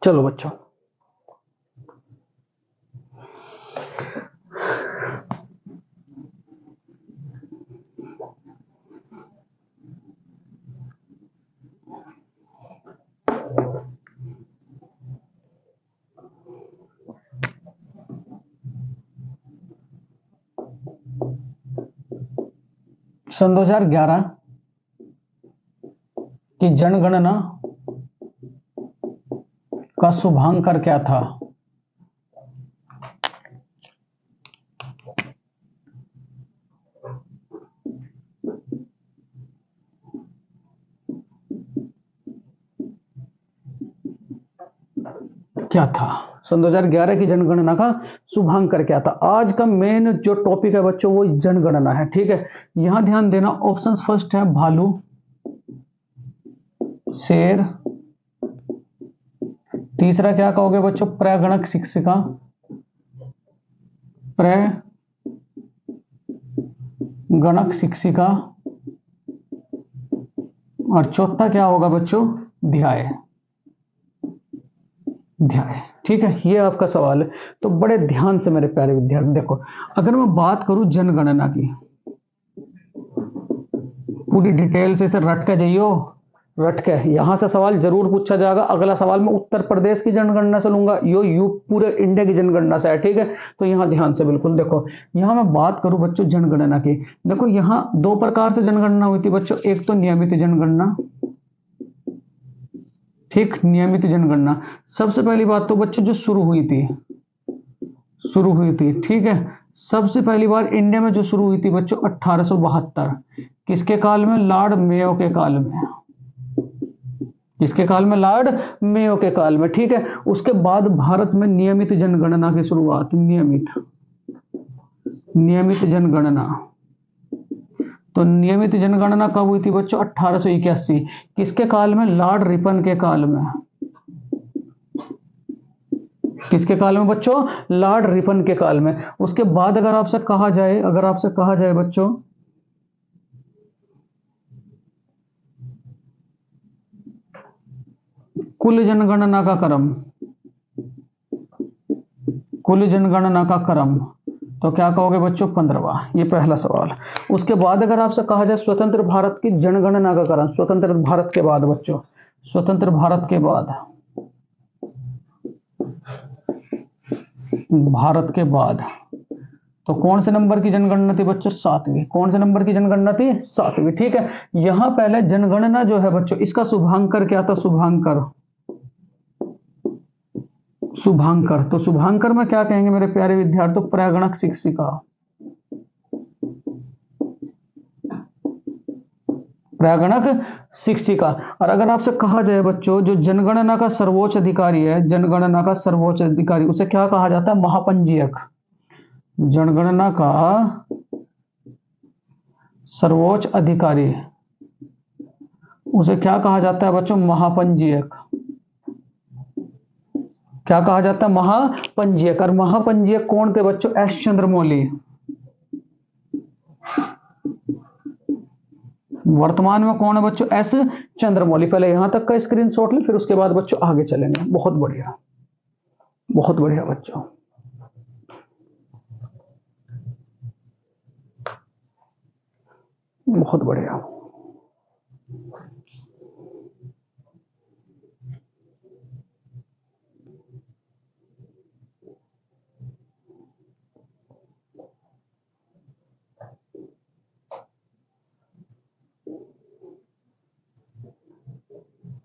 [SPEAKER 1] चलो बच्चों, सन 2011 की जनगणना का शुभांकर क्या था? क्या था, सन 2011 की जनगणना का शुभांकर क्या था। आज का मेन जो टॉपिक है बच्चों वो जनगणना है, ठीक है। यहां ध्यान देना, ऑप्शन फर्स्ट है भालू, शेर, तीसरा क्या कहोगे बच्चों, प्रगणक शिक्षिका, प्रगणक शिक्षिका, और चौथा क्या होगा बच्चों, ध्याय, ध्याय, ठीक है। ये आपका सवाल है, तो बड़े ध्यान से मेरे प्यारे विद्यार्थी देखो, अगर मैं बात करूं जनगणना की, पूरी डिटेल से इसे रट के जाइयो, रट के, यहां से सवाल जरूर पूछा जाएगा। अगला सवाल मैं उत्तर प्रदेश की जनगणना से लूंगा, यो पूरे इंडिया की जनगणना से है, ठीक है। तो यहां ध्यान से बिल्कुल देखो, यहां मैं बात करूं बच्चों जनगणना की, देखो यहां दो प्रकार से जनगणना हुई थी बच्चों, एक तो नियमित जनगणना, ठीक, नियमित जनगणना। सबसे पहली बात तो बच्चों जो शुरू हुई थी, ठीक है, सबसे पहली बार इंडिया में जो शुरू हुई थी बच्चों 1872, किसके काल में, लॉर्ड मेयो के काल में, किसके काल में, लॉर्ड मेयो के काल में, ठीक है। उसके बाद भारत में नियमित जनगणना की शुरुआत, नियमित जनगणना। तो नियमित जनगणना कब हुई थी बच्चों, 1881, किसके काल में, लॉर्ड रिपन के काल में, किसके काल में बच्चों, लॉर्ड रिपन के काल में। उसके बाद अगर आपसे कहा जाए बच्चों, कुल जनगणना का क्रम, तो क्या कहोगे बच्चों, 15वां, ये पहला सवाल। उसके बाद अगर आपसे कहा जाए स्वतंत्र भारत की जनगणना का क्रम, स्वतंत्र भारत के बाद बच्चों, स्वतंत्र भारत के बाद, तो कौन से नंबर की जनगणना थी बच्चों, 7वीं। कौन से नंबर की जनगणना थी, 7वीं, ठीक है। यहां पहले जनगणना जो है बच्चों, इसका शुभांकर क्या था, शुभांकर। तो शुभांकर में क्या कहेंगे मेरे प्यारे विद्यार्थियों, प्रगणक शिक्षिका, प्रगणक शिक्षिका। और अगर आपसे कहा जाए बच्चों, जो जनगणना का सर्वोच्च अधिकारी है, जनगणना का सर्वोच्च अधिकारी, उसे क्या कहा जाता है, महापंजीयक। जनगणना का सर्वोच्च अधिकारी, उसे क्या कहा जाता है बच्चों, महापंजीयक। क्या कहा जाता है, महापंजीयक। और महापंजीयक कौन थे बच्चों, एस चंद्रमौली। वर्तमान में कौन है बच्चों, एस चंद्रमौली। पहले यहां तक का स्क्रीनशॉट ले, फिर उसके बाद बच्चों आगे चलेंगे। बहुत बढ़िया, बहुत बढ़िया बच्चों, बहुत बढ़िया।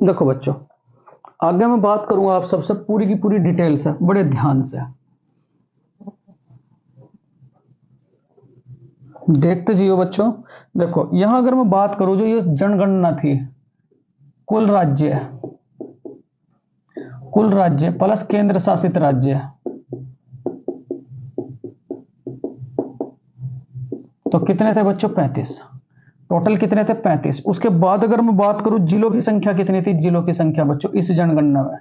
[SPEAKER 1] देखो बच्चों, आगे मैं बात करूंगा आप सबसे पूरी की पूरी डिटेल से, बड़े ध्यान से देखते जियो बच्चों। देखो यहां अगर मैं बात करूं, जो ये जनगणना थी, कुल राज्य प्लस केंद्र शासित राज्य, तो कितने थे बच्चों, 35। टोटल कितने थे, 35। उसके बाद अगर मैं बात करूं, जिलों की संख्या कितनी थी, जिलों की संख्या बच्चों इस जनगणना में,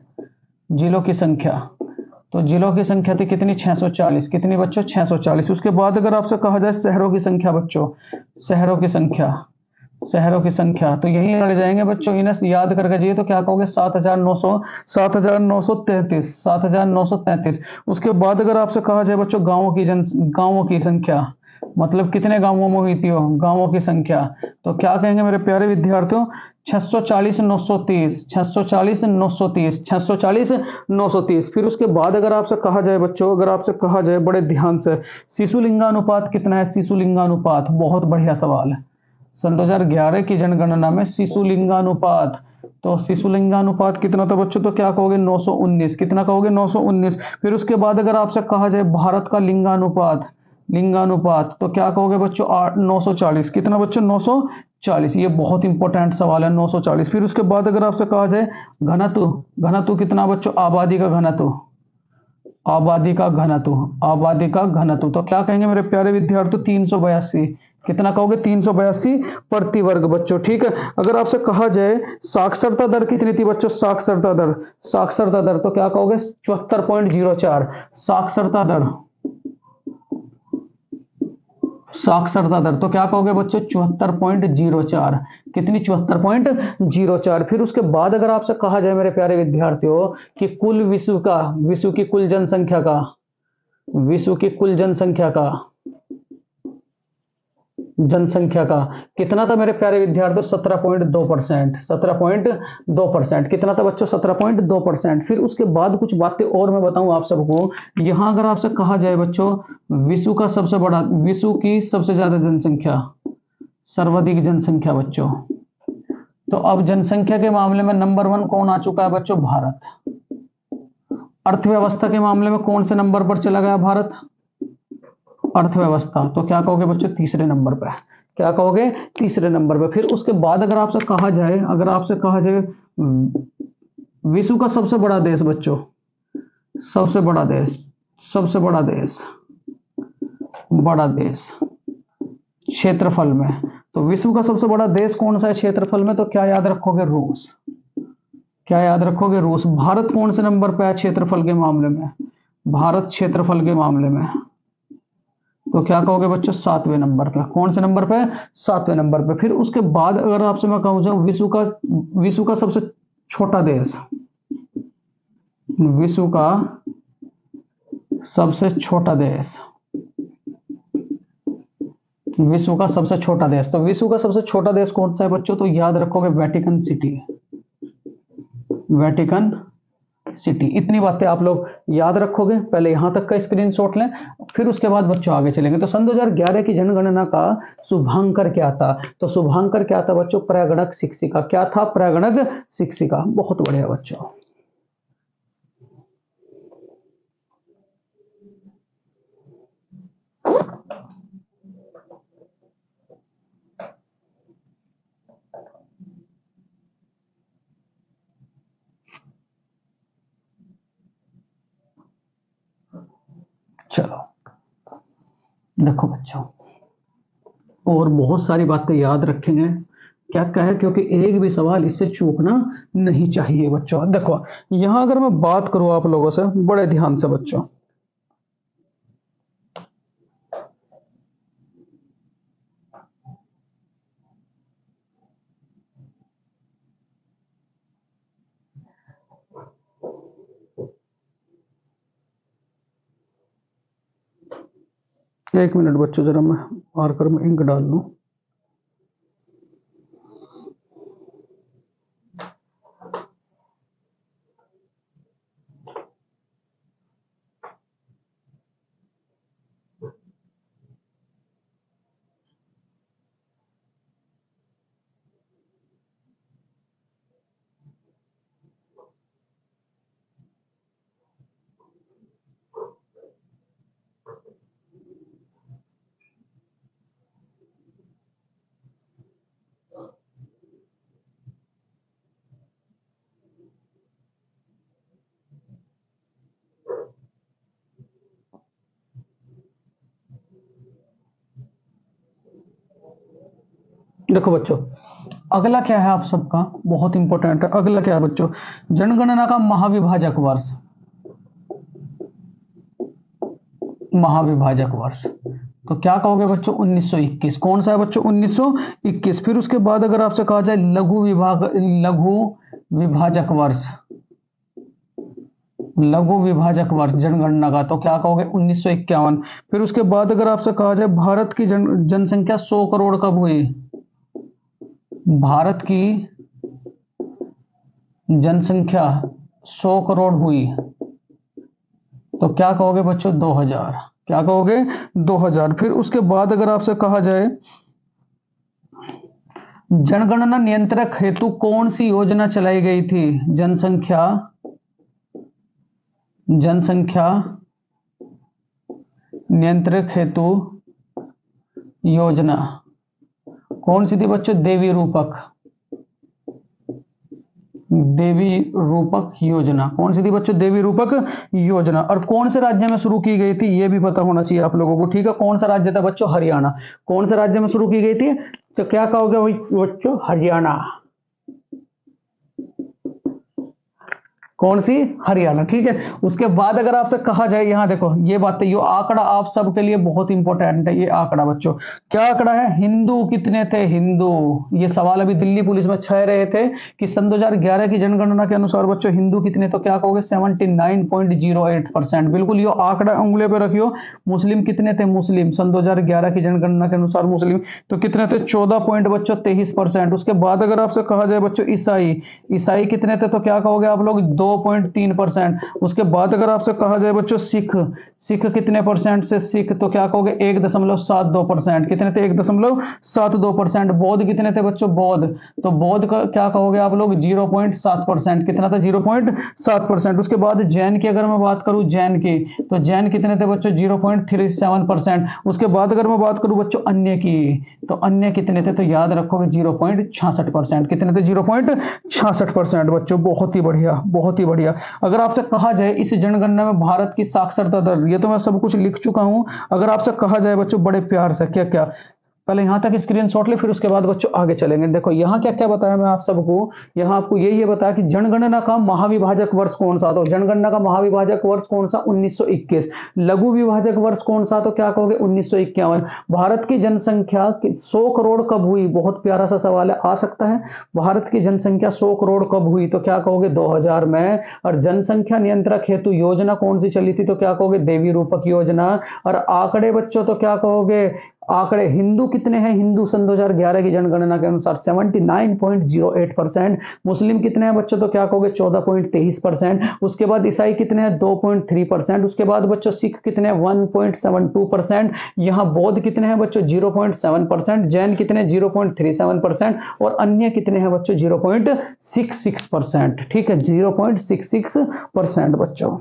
[SPEAKER 1] जिलों की संख्या, तो जिलों की संख्या थी कितनी, 640। कितनी बच्चों, 640। उसके बाद अगर आपसे कहा जाए शहरों की संख्या बच्चों, शहरों की संख्या, तो यही लड़ जाएंगे बच्चों, इन्हें याद करके जाइए। तो क्या कहोगे, 7,933। उसके बाद अगर आपसे कहा जाए बच्चों गांवों की संख्या, मतलब कितने गांवों में हुई थी वो, गांवों की संख्या, तो क्या कहेंगे मेरे प्यारे विद्यार्थियों, 640,930। फिर उसके बाद अगर आपसे कहा जाए बच्चों, बड़े ध्यान से, शिशु लिंगानुपात कितना है, शिशु लिंगानुपात, बहुत बढ़िया सवाल है। सन 2011 की जनगणना में शिशु लिंगानुपात, तो शिशु लिंगानुपात कितना था बच्चों, तो क्या कहोगे, 919। कितना कहोगे, 919। फिर उसके बाद अगर आपसे कहा जाए भारत का लिंगानुपात, तो क्या कहोगे बच्चों, 940। कितना बच्चों, 40, ये बहुत इंपॉर्टेंट सवाल है, 940। फिर उसके बाद अगर आपसे कहा जाए घनत्व, घनत्व कितना बच्चों, आबादी का घनत्व, आबादी का घनत्व, आबादी का घनत्व, तो क्या कहेंगे मेरे प्यारे विद्यार्थी, 382। कितना कहोगे, 382 प्रति वर्ग बच्चों, ठीक है। अगर आपसे कहा जाए साक्षरता दर कितनी थी बच्चों, साक्षरता दर, साक्षरता दर, तो क्या कहोगे, 74.04। साक्षरता दर, साक्षरता दर, तो क्या कहोगे बच्चों, 74.04। कितनी, 74.04। फिर उसके बाद अगर आपसे कहा जाए मेरे प्यारे विद्यार्थियों कि कुल विश्व का, विश्व की कुल जनसंख्या का, विश्व की कुल जनसंख्या का, जनसंख्या का कितना था मेरे प्यारे विद्यार्थियों, 17.2%, 17.2%। कितना था बच्चों, 17.2%। फिर उसके बाद कुछ बातें और मैं बताऊं आप सबको। यहां अगर आपसे कहा जाए बच्चों विश्व का सबसे बड़ा, विश्व की सबसे ज्यादा जनसंख्या, सर्वाधिक जनसंख्या बच्चों, तो अब जनसंख्या के मामले में नंबर 1 कौन आ चुका है बच्चों, भारत। अर्थव्यवस्था के मामले में कौन से नंबर पर चला गया भारत, अर्थव्यवस्था, तो क्या कहोगे बच्चों, तीसरे नंबर पे। क्या कहोगे, तीसरे नंबर पे। फिर उसके बाद अगर आपसे कहा जाए, अगर आपसे कहा जाए विश्व का सबसे बड़ा देश बच्चों, सबसे बड़ा देश, सबसे बड़ा देश, बड़ा देश क्षेत्रफल में, तो विश्व का सबसे बड़ा देश कौन सा है क्षेत्रफल में, तो क्या याद रखोगे, रूस। क्या याद रखोगे, रूस। भारत कौन से नंबर पे है क्षेत्रफल के मामले में, भारत क्षेत्रफल के मामले में, तो क्या कहोगे बच्चों, 7वें नंबर पे। कौन से नंबर पे, 7वें नंबर पे। फिर उसके बाद अगर आपसे मैं कहूँ जाऊँ विश्व का सबसे छोटा देश, विश्व का सबसे छोटा देश, विश्व का सबसे छोटा देश, तो विश्व का सबसे छोटा देश कौन सा है बच्चों, तो याद रखोगे वेटिकन सिटी, वेटिकन सिटी। इतनी बातें आप लोग याद रखोगे, पहले यहां तक का स्क्रीनशॉट लें, फिर उसके बाद बच्चों आगे चलेंगे। तो सन 2011 की जनगणना का शुभांकर क्या था, तो शुभांकर क्या था बच्चों, प्रगणक शिक्षिका। क्या था, प्रगणक शिक्षिका। बहुत बढ़िया बच्चों। चलो देखो बच्चों, और बहुत सारी बातें याद रखेंगे, क्या क्या है, क्योंकि एक भी सवाल इससे चूकना नहीं चाहिए बच्चों। देखो यहां अगर मैं बात करूं आप लोगों से बड़े ध्यान से बच्चों, एक मिनट बच्चों, जरा मैं मार्कर में इंक डाल लूं। देखो बच्चों, अगला क्या है आप सबका, बहुत इंपॉर्टेंट है। अगला क्या है बच्चों, जनगणना का महाविभाजक वर्ष, महाविभाजक वर्ष, तो क्या कहोगे बच्चों, 1921। कौन सा है बच्चों, 1921। फिर उसके बाद अगर आपसे कहा जाए लघु विभाजक वर्ष, लघु विभाजक वर्ष जनगणना का, तो क्या कहोगे, 1951। फिर उसके बाद अगर आपसे कहा जाए भारत की जनसंख्या 100 करोड़ कब हुई, भारत की जनसंख्या 100 करोड़ हुई, तो क्या कहोगे बच्चों, 2000। क्या कहोगे, 2000। फिर उसके बाद अगर आपसे कहा जाए जनगणना नियंत्रक हेतु कौन सी योजना चलाई गई थी, जनसंख्या, जनसंख्या नियंत्रक हेतु योजना कौन सी थी बच्चों? देवी रूपक, देवी रूपक योजना। कौन सी थी बच्चों? देवी रूपक योजना। और कौन से राज्य में शुरू की गई थी ये भी पता होना चाहिए आप लोगों को, ठीक है। कौन सा राज्य था बच्चों? हरियाणा। कौन से राज्य में शुरू की गई थी? तो क्या कहोगे भाई बच्चों? हरियाणा। कौन सी? हरियाणा, ठीक है। उसके बाद अगर आपसे कहा जाए, यहां देखो ये बात है, ये आंकड़ा आप सबके लिए बहुत इंपॉर्टेंट है। ये आंकड़ा बच्चों, क्या आंकड़ा है? हिंदू कितने थे? हिंदू, ये सवाल अभी दिल्ली पुलिस में छह रहे थे कि सन 2011 की जनगणना के अनुसार बच्चों हिंदू कितने, तो क्या कहोगे? 79.08%। बिल्कुल ये आंकड़ा उंगली पे रखियो। मुस्लिम कितने थे? मुस्लिम सन 2011 की जनगणना के अनुसार मुस्लिम तो कितने थे? 14 पॉइंट बच्चों 23%। उसके बाद अगर आपसे कहा जाए बच्चों ईसाई, ईसाई कितने थे? तो क्या कहोगे आप लोग? 2.3%। उसके बाद अगर आपसे कहा जाए बच्चों सिख, सिख कितने परसेंट से सिख, तो क्या कहोगे? 1.72%। कितने थे? 1.72%। बौद्ध कितने थे बच्चों? बौद्ध, तो बौद्ध का क्या कहोगे आप लोग? 0.7%। कितना था? 0.7%। उसके बाद जैन की अगर मैं बात करूं, जैन की, तो जैन कितने थे बच्चों? 0.37%। उसके बाद अगर मैं बात करूं बच्चों अन्य की, तो अन्य कितने थे? तो याद रखोगे 0.66%। कितने थे? 0.66% बच्चों। बहुत ही बढ़िया, बहुत ही बढ़िया। अगर आपसे कहा जाए इस जनगणना में भारत की साक्षरता दर, ये तो मैं सब कुछ लिख चुका हूं। अगर आपसे कहा जाए बच्चों बड़े प्यार से, क्या क्या, पहले यहां तक स्क्रीनशॉट ले, फिर उसके बाद बच्चों आगे चलेंगे। देखो यहां क्या क्या बताया मैं आप सबको। यहां आपको ये बताया कि जनगणना का महाविभाजक वर्ष कौन सा, तो जनगणना का महाविभाजक वर्ष कौन सा? 1921। लघु विभाजक वर्ष कौन सा, तो क्या कहोगे? 1951। भारत की जनसंख्या 100 करोड़ कब हुई? बहुत प्यारा सा सवाल है, आ सकता है। भारत की जनसंख्या 100 करोड़ कब हुई, तो क्या कहोगे? 2000 में। और जनसंख्या नियंत्रक हेतु योजना कौन सी चली थी, तो क्या कहोगे? देवी रूपक योजना। और आंकड़े बच्चों, तो क्या कहोगे? आंकड़े हिंदू कितने हैं? हिंदू सन 2011 की जनगणना के अनुसार 79.08%। मुस्लिम कितने हैं बच्चों, तो क्या कहोगे? 14.23%। उसके बाद ईसाई कितने हैं? 2.3%। उसके बाद बच्चों सिख कितने हैं? 1.72%। यहां बौद्ध कितने हैं बच्चों? 0.7%। जैन कितने? 0.37%। और अन्य कितने हैं बच्चों? 0.66%। ठीक है, 0.66% बच्चों।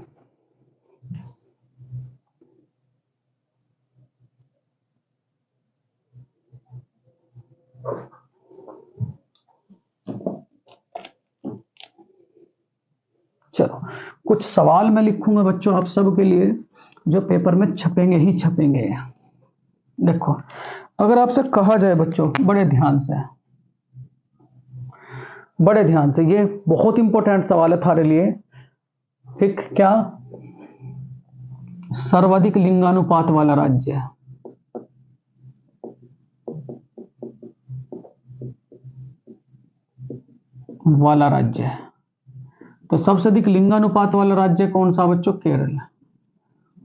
[SPEAKER 1] चलो कुछ सवाल मैं लिखूंगा बच्चों आप सबके लिए, जो पेपर में छपेंगे ही छपेंगे। देखो अगर आपसे कहा जाए बच्चों, बड़े ध्यान से, बड़े ध्यान से, ये बहुत इंपॉर्टेंट सवाल है थारे लिए, ठीक। क्या सर्वाधिक लिंगानुपात वाला राज्य है? वाला राज्य है, तो सबसे अधिक लिंगानुपात वाला राज्य कौन सा बच्चों? केरल।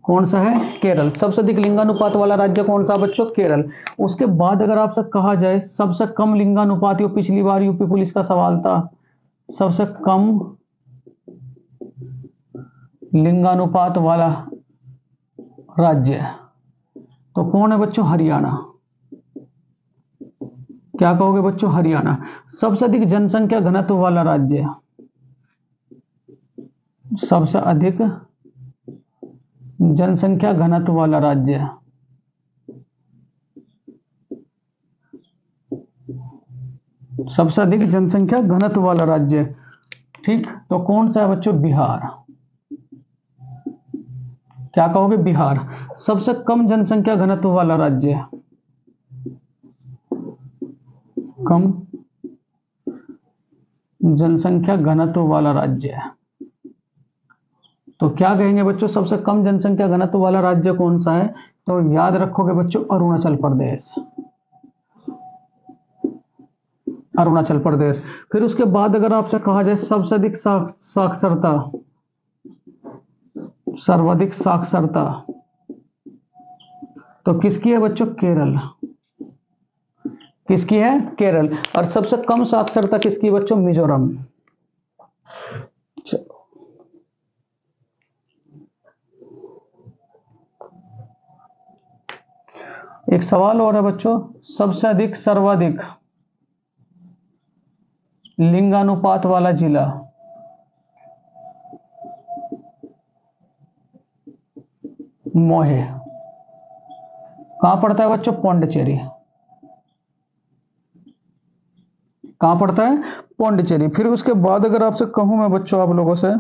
[SPEAKER 1] कौन सा है? केरल। सबसे अधिक लिंगानुपात वाला राज्य कौन सा बच्चों? केरल। उसके बाद अगर आपसे कहा जाए सबसे कम लिंगानुपात, ये पिछली बार यूपी पुलिस का सवाल था, सबसे कम लिंगानुपात वाला राज्य, तो कौन है बच्चों? हरियाणा। क्या कहोगे बच्चों? हरियाणा। सबसे अधिक जनसंख्या घनत्व वाला राज्य, सबसे अधिक जनसंख्या घनत्व वाला राज्य, सबसे अधिक जनसंख्या घनत्व वाला राज्य, ठीक, तो कौन सा है बच्चों? बिहार। क्या कहोगे? बिहार। सबसे कम जनसंख्या घनत्व वाला राज्य, कम जनसंख्या घनत्व वाला राज्य, तो क्या कहेंगे बच्चों? सबसे कम जनसंख्या घनत्व वाला राज्य कौन सा है? तो याद रखोगे बच्चों अरुणाचल प्रदेश। अरुणाचल प्रदेश। फिर उसके बाद अगर आपसे कहा जाए सबसे अधिक साक्षरता, सर्वाधिक साक्षरता, तो किसकी है बच्चों? केरल। किसकी है? केरल। और सबसे कम साक्षरता किसकी बच्चों? मिजोरम। एक सवाल और है बच्चों, सबसे अधिक सर्वाधिक लिंगानुपात वाला जिला, मोहे। कहां पड़ता है बच्चों? पौंडचेरी। कहाँ पड़ता है? पौंडीचेरी। फिर उसके बाद अगर आपसे कहूं मैं बच्चों आप लोगों से,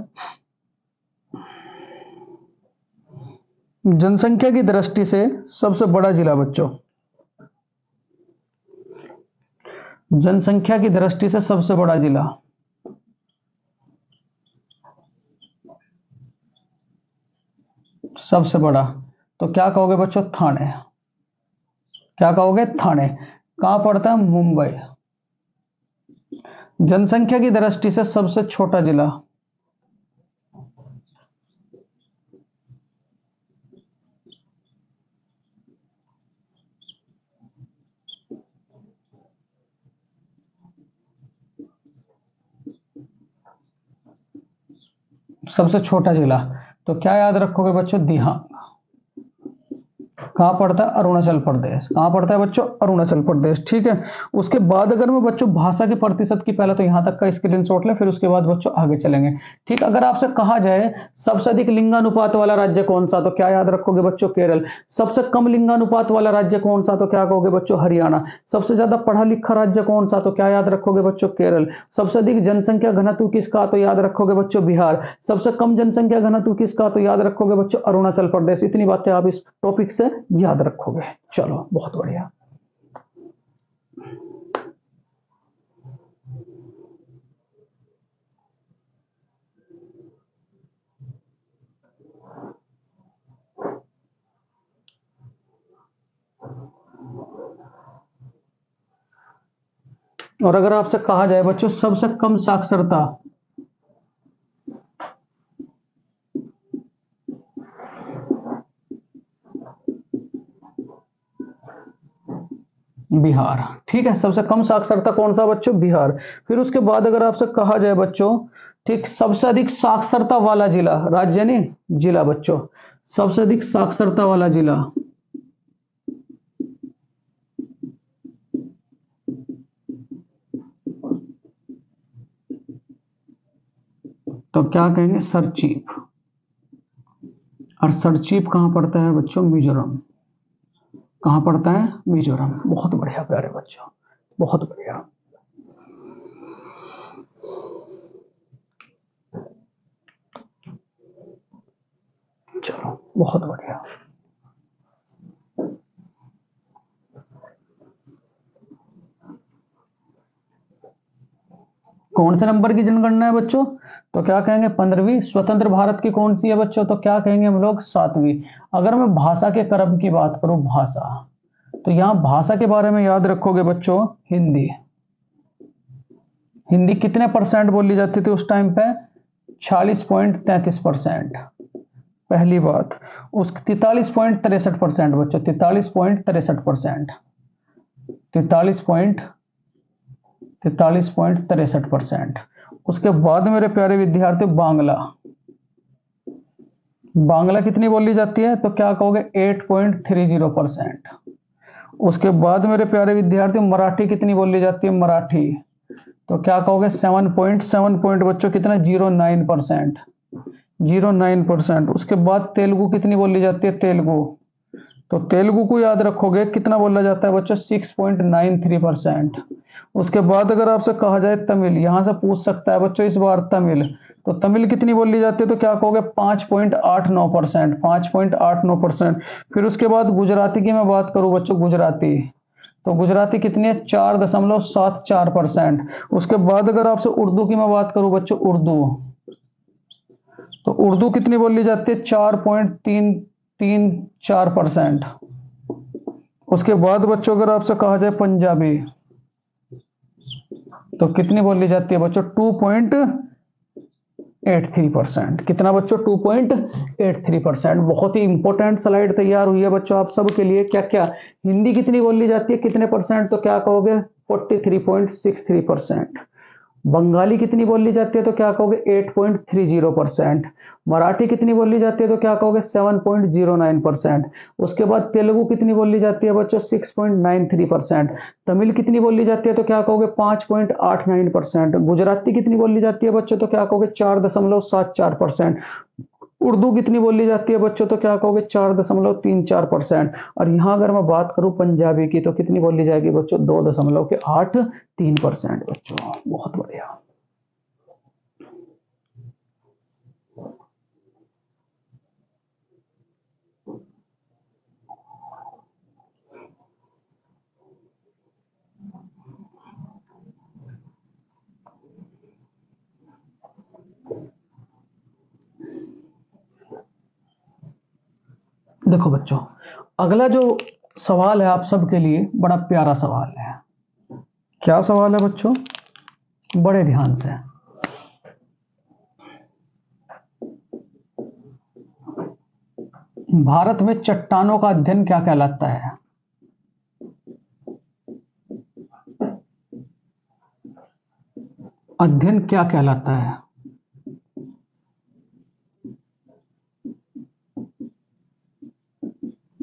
[SPEAKER 1] जनसंख्या की दृष्टि से सबसे बड़ा जिला बच्चों, जनसंख्या की दृष्टि से सबसे बड़ा जिला, सबसे बड़ा, तो क्या कहोगे बच्चों? थाने। क्या कहोगे? थाने। कहां पड़ता है? मुंबई। जनसंख्या की दृष्टि से सबसे छोटा जिला, सबसे छोटा जिला, तो क्या याद रखोगे बच्चों? दिहांग। कहां पड़ता है? अरुणाचल प्रदेश। कहां पड़ता है बच्चों? अरुणाचल प्रदेश। ठीक है। उसके बाद अगर मैं बच्चों भाषा के प्रतिशत की, पहले तो यहां तक का स्क्रीनशॉट लें, फिर उसके बाद बच्चों आगे चलेंगे। ठीक, अगर आपसे कहा जाए सबसे अधिक लिंगानुपात वाला राज्य कौन सा, तो क्या याद रखोगे बच्चों? केरल। सबसे कम लिंगानुपात वाला राज्य कौन सा, तो क्या कहोगे बच्चों? हरियाणा। सबसे ज्यादा पढ़ा लिखा राज्य कौन सा, तो क्या याद रखोगे बच्चों? केरल। सबसे अधिक जनसंख्या घनत्व किसका, तो याद रखोगे बच्चों? बिहार। सबसे कम जनसंख्या घनत्व किसका, तो याद रखोगे बच्चों? अरुणाचल प्रदेश। इतनी बातें आप इस टॉपिक से याद रखोगे। चलो बहुत बढ़िया। और अगर आपसे कहा जाए बच्चों सबसे कम साक्षरता, बिहार। ठीक है, सबसे कम साक्षरता कौन सा बच्चों? बिहार। फिर उसके बाद अगर आपसे कहा जाए बच्चों, ठीक, सबसे अधिक साक्षरता वाला जिला, राज्य नहीं जिला बच्चों, सबसे अधिक साक्षरता वाला जिला, तो क्या कहेंगे? सरचीप। और सरचीप कहां पड़ता है बच्चों? मिजोरम। कहां पड़ता है? मिजोरम। बहुत बढ़िया प्यारे बच्चों, बहुत बढ़िया। चलो बहुत बढ़िया। कौन से नंबर की जनगणना है बच्चों? तो क्या कहेंगे? 15वीं। स्वतंत्र भारत की कौन सी है बच्चों? तो क्या कहेंगे हम लोग? 7वीं। अगर मैं भाषा के क्रम की बात करूं, भाषा, तो यहां भाषा के बारे में याद रखोगे बच्चों? हिंदी। हिंदी कितने परसेंट बोली जाती थी उस टाइम पे? 46.33%। पहली बात। उस 43.63% बच्चों, 43.63%, 43.63%। उसके बाद मेरे प्यारे विद्यार्थी बांग्ला, बांग्ला कितनी बोली जाती है? तो क्या कहोगे? 8.30%। उसके बाद मेरे प्यारे विद्यार्थी मराठी कितनी बोली जाती है? मराठी, तो क्या कहोगे? 7 पॉइंट बच्चों कितना? 09%। 09%। उसके बाद तेलुगु कितनी बोली जाती है? तेलुगु, तो तेलुगु को याद रखोगे कितना बोला जाता है बच्चों? 6.93%। उसके बाद अगर आपसे कहा जाए तमिल, यहां से पूछ सकता है बच्चों इस बार तमिल, तो तमिल कितनी बोली जाती है? तो क्या कहोगे? 5.89%। 5.89%। फिर उसके बाद गुजराती की मैं बात करूं बच्चों, गुजराती, तो गुजराती कितनी है? 4.74%। उसके बाद अगर आपसे उर्दू की मैं बात करूं बच्चों, उर्दू, तो उर्दू कितनी बोली जाती है? 4.334%। उसके बाद बच्चों अगर आपसे कहा जाए पंजाबी, तो कितनी बोली जाती है बच्चों? 2.83%। कितना बच्चों? 2.83%। बहुत ही इंपॉर्टेंट स्लाइड तैयार हुई है बच्चों आप सब के लिए। क्या क्या? हिंदी कितनी बोली जाती है? कितने परसेंट? तो क्या कहोगे? 43.63%। बंगाली कितनी बोली जाती है? तो क्या कहोगे? 8.30%। मराठी कितनी बोली जाती है? तो क्या कहोगे? 7.09%। उसके बाद तेलुगु कितनी बोली जाती है बच्चों? 6.93%। तमिल कितनी बोली जाती है? तो क्या कहोगे? 5.89%। गुजराती कितनी बोली जाती है बच्चों? तो क्या कहोगे? 4.74%। उर्दू कितनी बोली जाती है बच्चों, तो क्या कहोगे 4.34%। और यहां अगर मैं बात करूं पंजाबी की तो कितनी बोली जाएगी बच्चों, 2.83% बच्चों। बहुत बढ़िया। देखो बच्चों, अगला जो सवाल है आप सबके लिए बड़ा प्यारा सवाल है। क्या सवाल है बच्चों, बड़े ध्यान से। भारत में चट्टानों का अध्ययन क्या कहलाता है? अध्ययन क्या कहलाता है?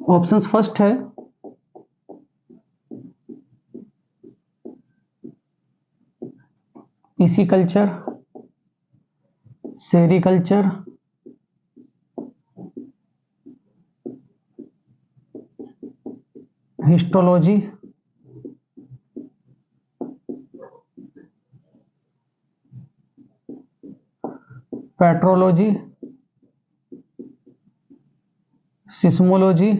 [SPEAKER 1] ऑप्शंस, फर्स्ट है pisciculture, sericulture, histology, petrology, seismology,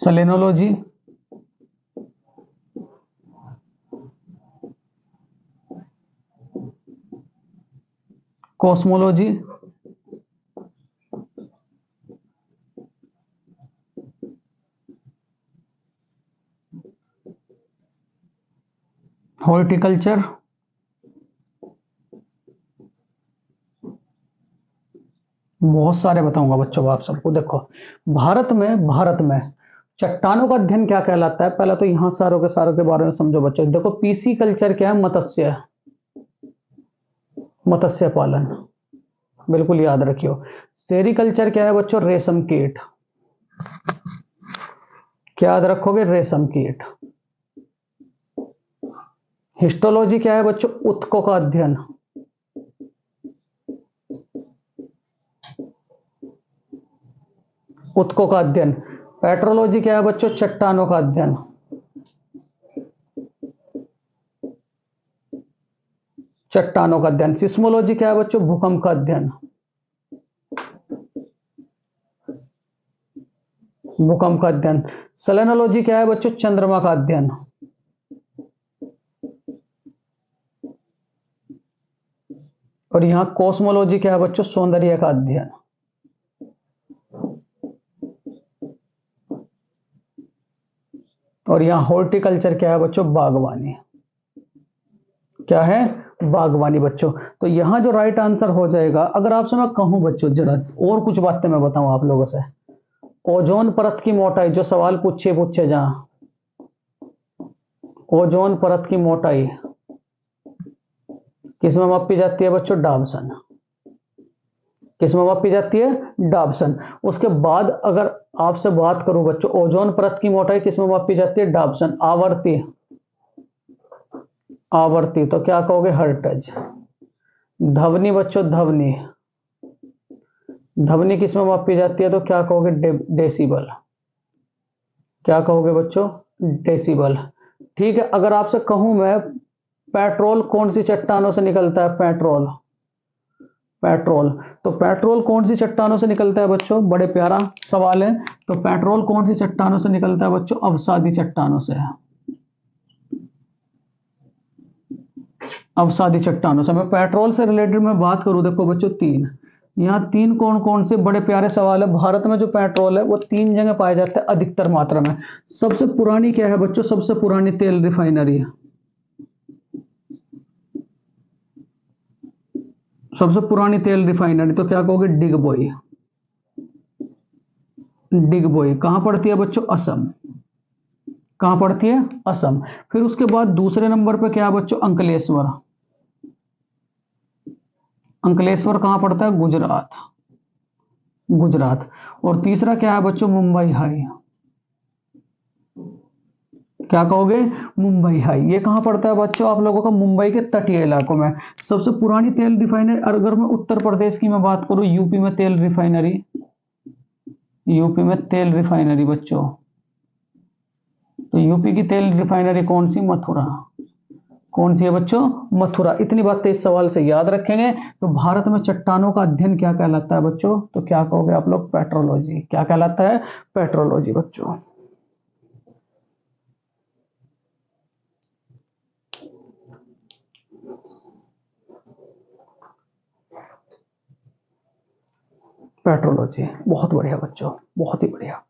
[SPEAKER 1] selenology, cosmology, horticulture. बहुत सारे बताऊंगा बच्चों आप सबको। देखो, भारत में चट्टानों का अध्ययन क्या कहलाता है, पहले तो यहां सारों के बारे में समझो बच्चों। देखो, पीसी कल्चर क्या है, मत्स्य पालन, बिल्कुल याद रखियो। सेरीकल्चर क्या है बच्चों, रेशम कीट, क्या याद रखोगे, रेशम कीट। हिस्टोलॉजी क्या है बच्चों, ऊतकों का अध्ययन। ऊतकों का अध्ययन। पेट्रोलॉजी क्या है बच्चों, चट्टानों का अध्ययन। चट्टानों का अध्ययन। सिस्मोलॉजी क्या है बच्चों, भूकंप का अध्ययन। भूकंप का अध्ययन। सेलेनोलॉजी क्या है बच्चों, चंद्रमा का अध्ययन। और यहां कॉस्मोलॉजी क्या है बच्चों, सौंदर्य का अध्ययन। और यहां हॉर्टिकल्चर क्या है बच्चों, बागवानी। क्या है, बागवानी बच्चों। तो यहां जो राइट आंसर हो जाएगा, अगर आपसे मैं कहूं बच्चों, जरा और कुछ बातें मैं बताऊं आप लोगों से। ओजोन परत की मोटाई, जो सवाल पूछे जहां, ओजोन परत की मोटाई किसमें मापी जाती है बच्चों, डाबसन। किसमें मापी जाती है, डाबसन। उसके बाद अगर आपसे बात करूं बच्चों, ओजोन परत की मोटाई किसमें मापी जाती है, डाबसन। आवर्ती तो क्या कहोगे, हर्ट्ज। ध्वनि बच्चों, ध्वनि किसमें मापी जाती है, तो क्या कहोगे, डेसिबल। क्या कहोगे बच्चों, डेसिबल। ठीक है, अगर आपसे कहूं मैं, पेट्रोल कौन सी चट्टानों से निकलता है, पेट्रोल तो पेट्रोल कौन सी चट्टानों से निकलता है बच्चों, बड़े प्यारा सवाल है। तो पेट्रोल कौन सी चट्टानों से निकलता है बच्चों, अवसादी चट्टानों से। अवसादी चट्टानों से। मैं पेट्रोल से रिलेटेड में बात करूं, देखो बच्चों, यहाँ तीन कौन कौन से बड़े प्यारे सवाल है। भारत में जो पेट्रोल है वो 3 जगह पाया जाता है अधिकतर मात्रा में। सबसे पुरानी क्या है बच्चों, सबसे पुरानी तेल रिफाइनरी है। सबसे पुरानी तेल रिफाइनरी तो क्या कहोगे, डिगबोई। डिगबोई कहां पड़ती है बच्चों, असम। कहां पड़ती है, असम। फिर उसके बाद दूसरे नंबर पे क्या है बच्चों, अंकलेश्वर। अंकलेश्वर कहां पड़ता है, गुजरात। और तीसरा क्या है बच्चों, मुंबई हाई। क्या कहोगे? मुंबई हाई। ये कहाँ पड़ता है बच्चों आप लोगों का? मुंबई के तटीय इलाकों में। सबसे पुरानी तेल रिफाइनरी अगर मैं उत्तर प्रदेश की मैं बात करूं, यूपी में तेल रिफाइनरी, यूपी में तेल रिफाइनरी बच्चों, तो यूपी की तेल रिफाइनरी कौन सी? मथुरा। कौन सी है बच्चों? मथुरा। इतनी बातें इस सवाल से याद रखेंगे। तो भारत में चट्टानों का अध्ययन क्या कहलाता है बच्चों? तो क्या कहोगे आप लोग? पेट्रोलॉजी। क्या कहलाता है? पेट्रोलॉजी बच्चों। पेट्रोलॉजी। बहुत बढ़िया बच्चों, बहुत ही बढ़िया।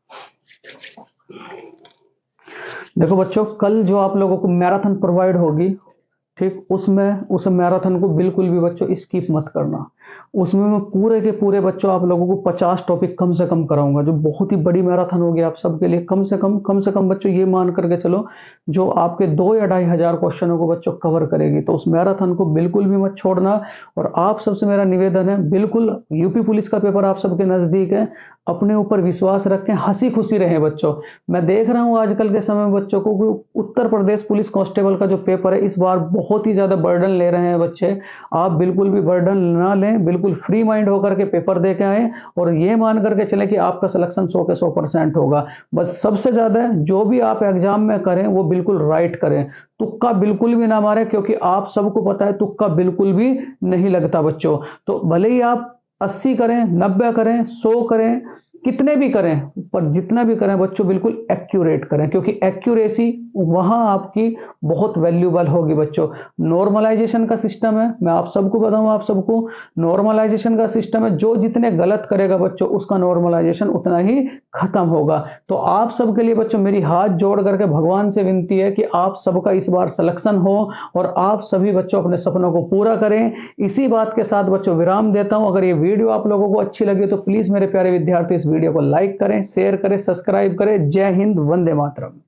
[SPEAKER 1] देखो बच्चों, कल जो आप लोगों को मैराथन प्रोवाइड होगी, ठीक, उसमें उस मैराथन को बिल्कुल भी बच्चों स्किप मत करना। उसमें मैं पूरे के पूरे बच्चों आप लोगों को 50 टॉपिक कम से कम कराऊंगा, जो बहुत ही बड़ी मैराथन होगी आप सबके लिए। कम से कम बच्चों ये मान करके चलो, जो आपके 2 या 2,500 क्वेश्चनों को बच्चों कवर करेगी। तो उस मैराथन को बिल्कुल भी मत छोड़ना। और आप सबसे मेरा निवेदन है, बिल्कुल यूपी पुलिस का पेपर आप सबके नजदीक है, अपने ऊपर विश्वास रखें, हंसी खुशी रहें बच्चों। मैं देख रहा हूं आजकल के समय में बच्चों को उत्तर प्रदेश पुलिस कांस्टेबल का जो पेपर है इस बार बहुत ही ज्यादा बर्डन ले रहे हैं बच्चे। आप बिल्कुल भी बर्डन ना लें, बिल्कुल फ्री माइंड होकर के पेपर दे के आए और ये मान करके चले कि आपका सिलेक्शन 100 के 100% होगा। बस सबसे ज्यादा जो भी आप एग्जाम में करें वो बिल्कुल राइट करें, तुक्का बिल्कुल भी ना मारे, क्योंकि आप सबको पता है तुक्का बिल्कुल भी नहीं लगता बच्चों। तो भले ही आप 80 करें, 90 करें, 100 करें, कितने भी करें, पर जितना भी करें बच्चों बिल्कुल एक्यूरेट करें, क्योंकि एक्यूरेसी वहां आपकी बहुत वैल्यूबल होगी बच्चों। नॉर्मलाइजेशन का सिस्टम है, मैं आप सबको बताऊं, आप सबको नॉर्मलाइजेशन का सिस्टम है, जो जितने गलत करेगा बच्चों उसका नॉर्मलाइजेशन उतना ही खत्म होगा। तो आप सबके लिए बच्चों मेरी हाथ जोड़ करके भगवान से विनती है कि आप सबका इस बार सिलेक्शन हो और आप सभी बच्चों अपने सपनों को पूरा करें। इसी बात के साथ बच्चों विराम देता हूं। अगर ये वीडियो आप लोगों को अच्छी लगी तो प्लीज मेरे प्यारे विद्यार्थी इस वीडियो को लाइक करें, शेयर करें, सब्सक्राइब करें। जय हिंद, वंदे मातरम।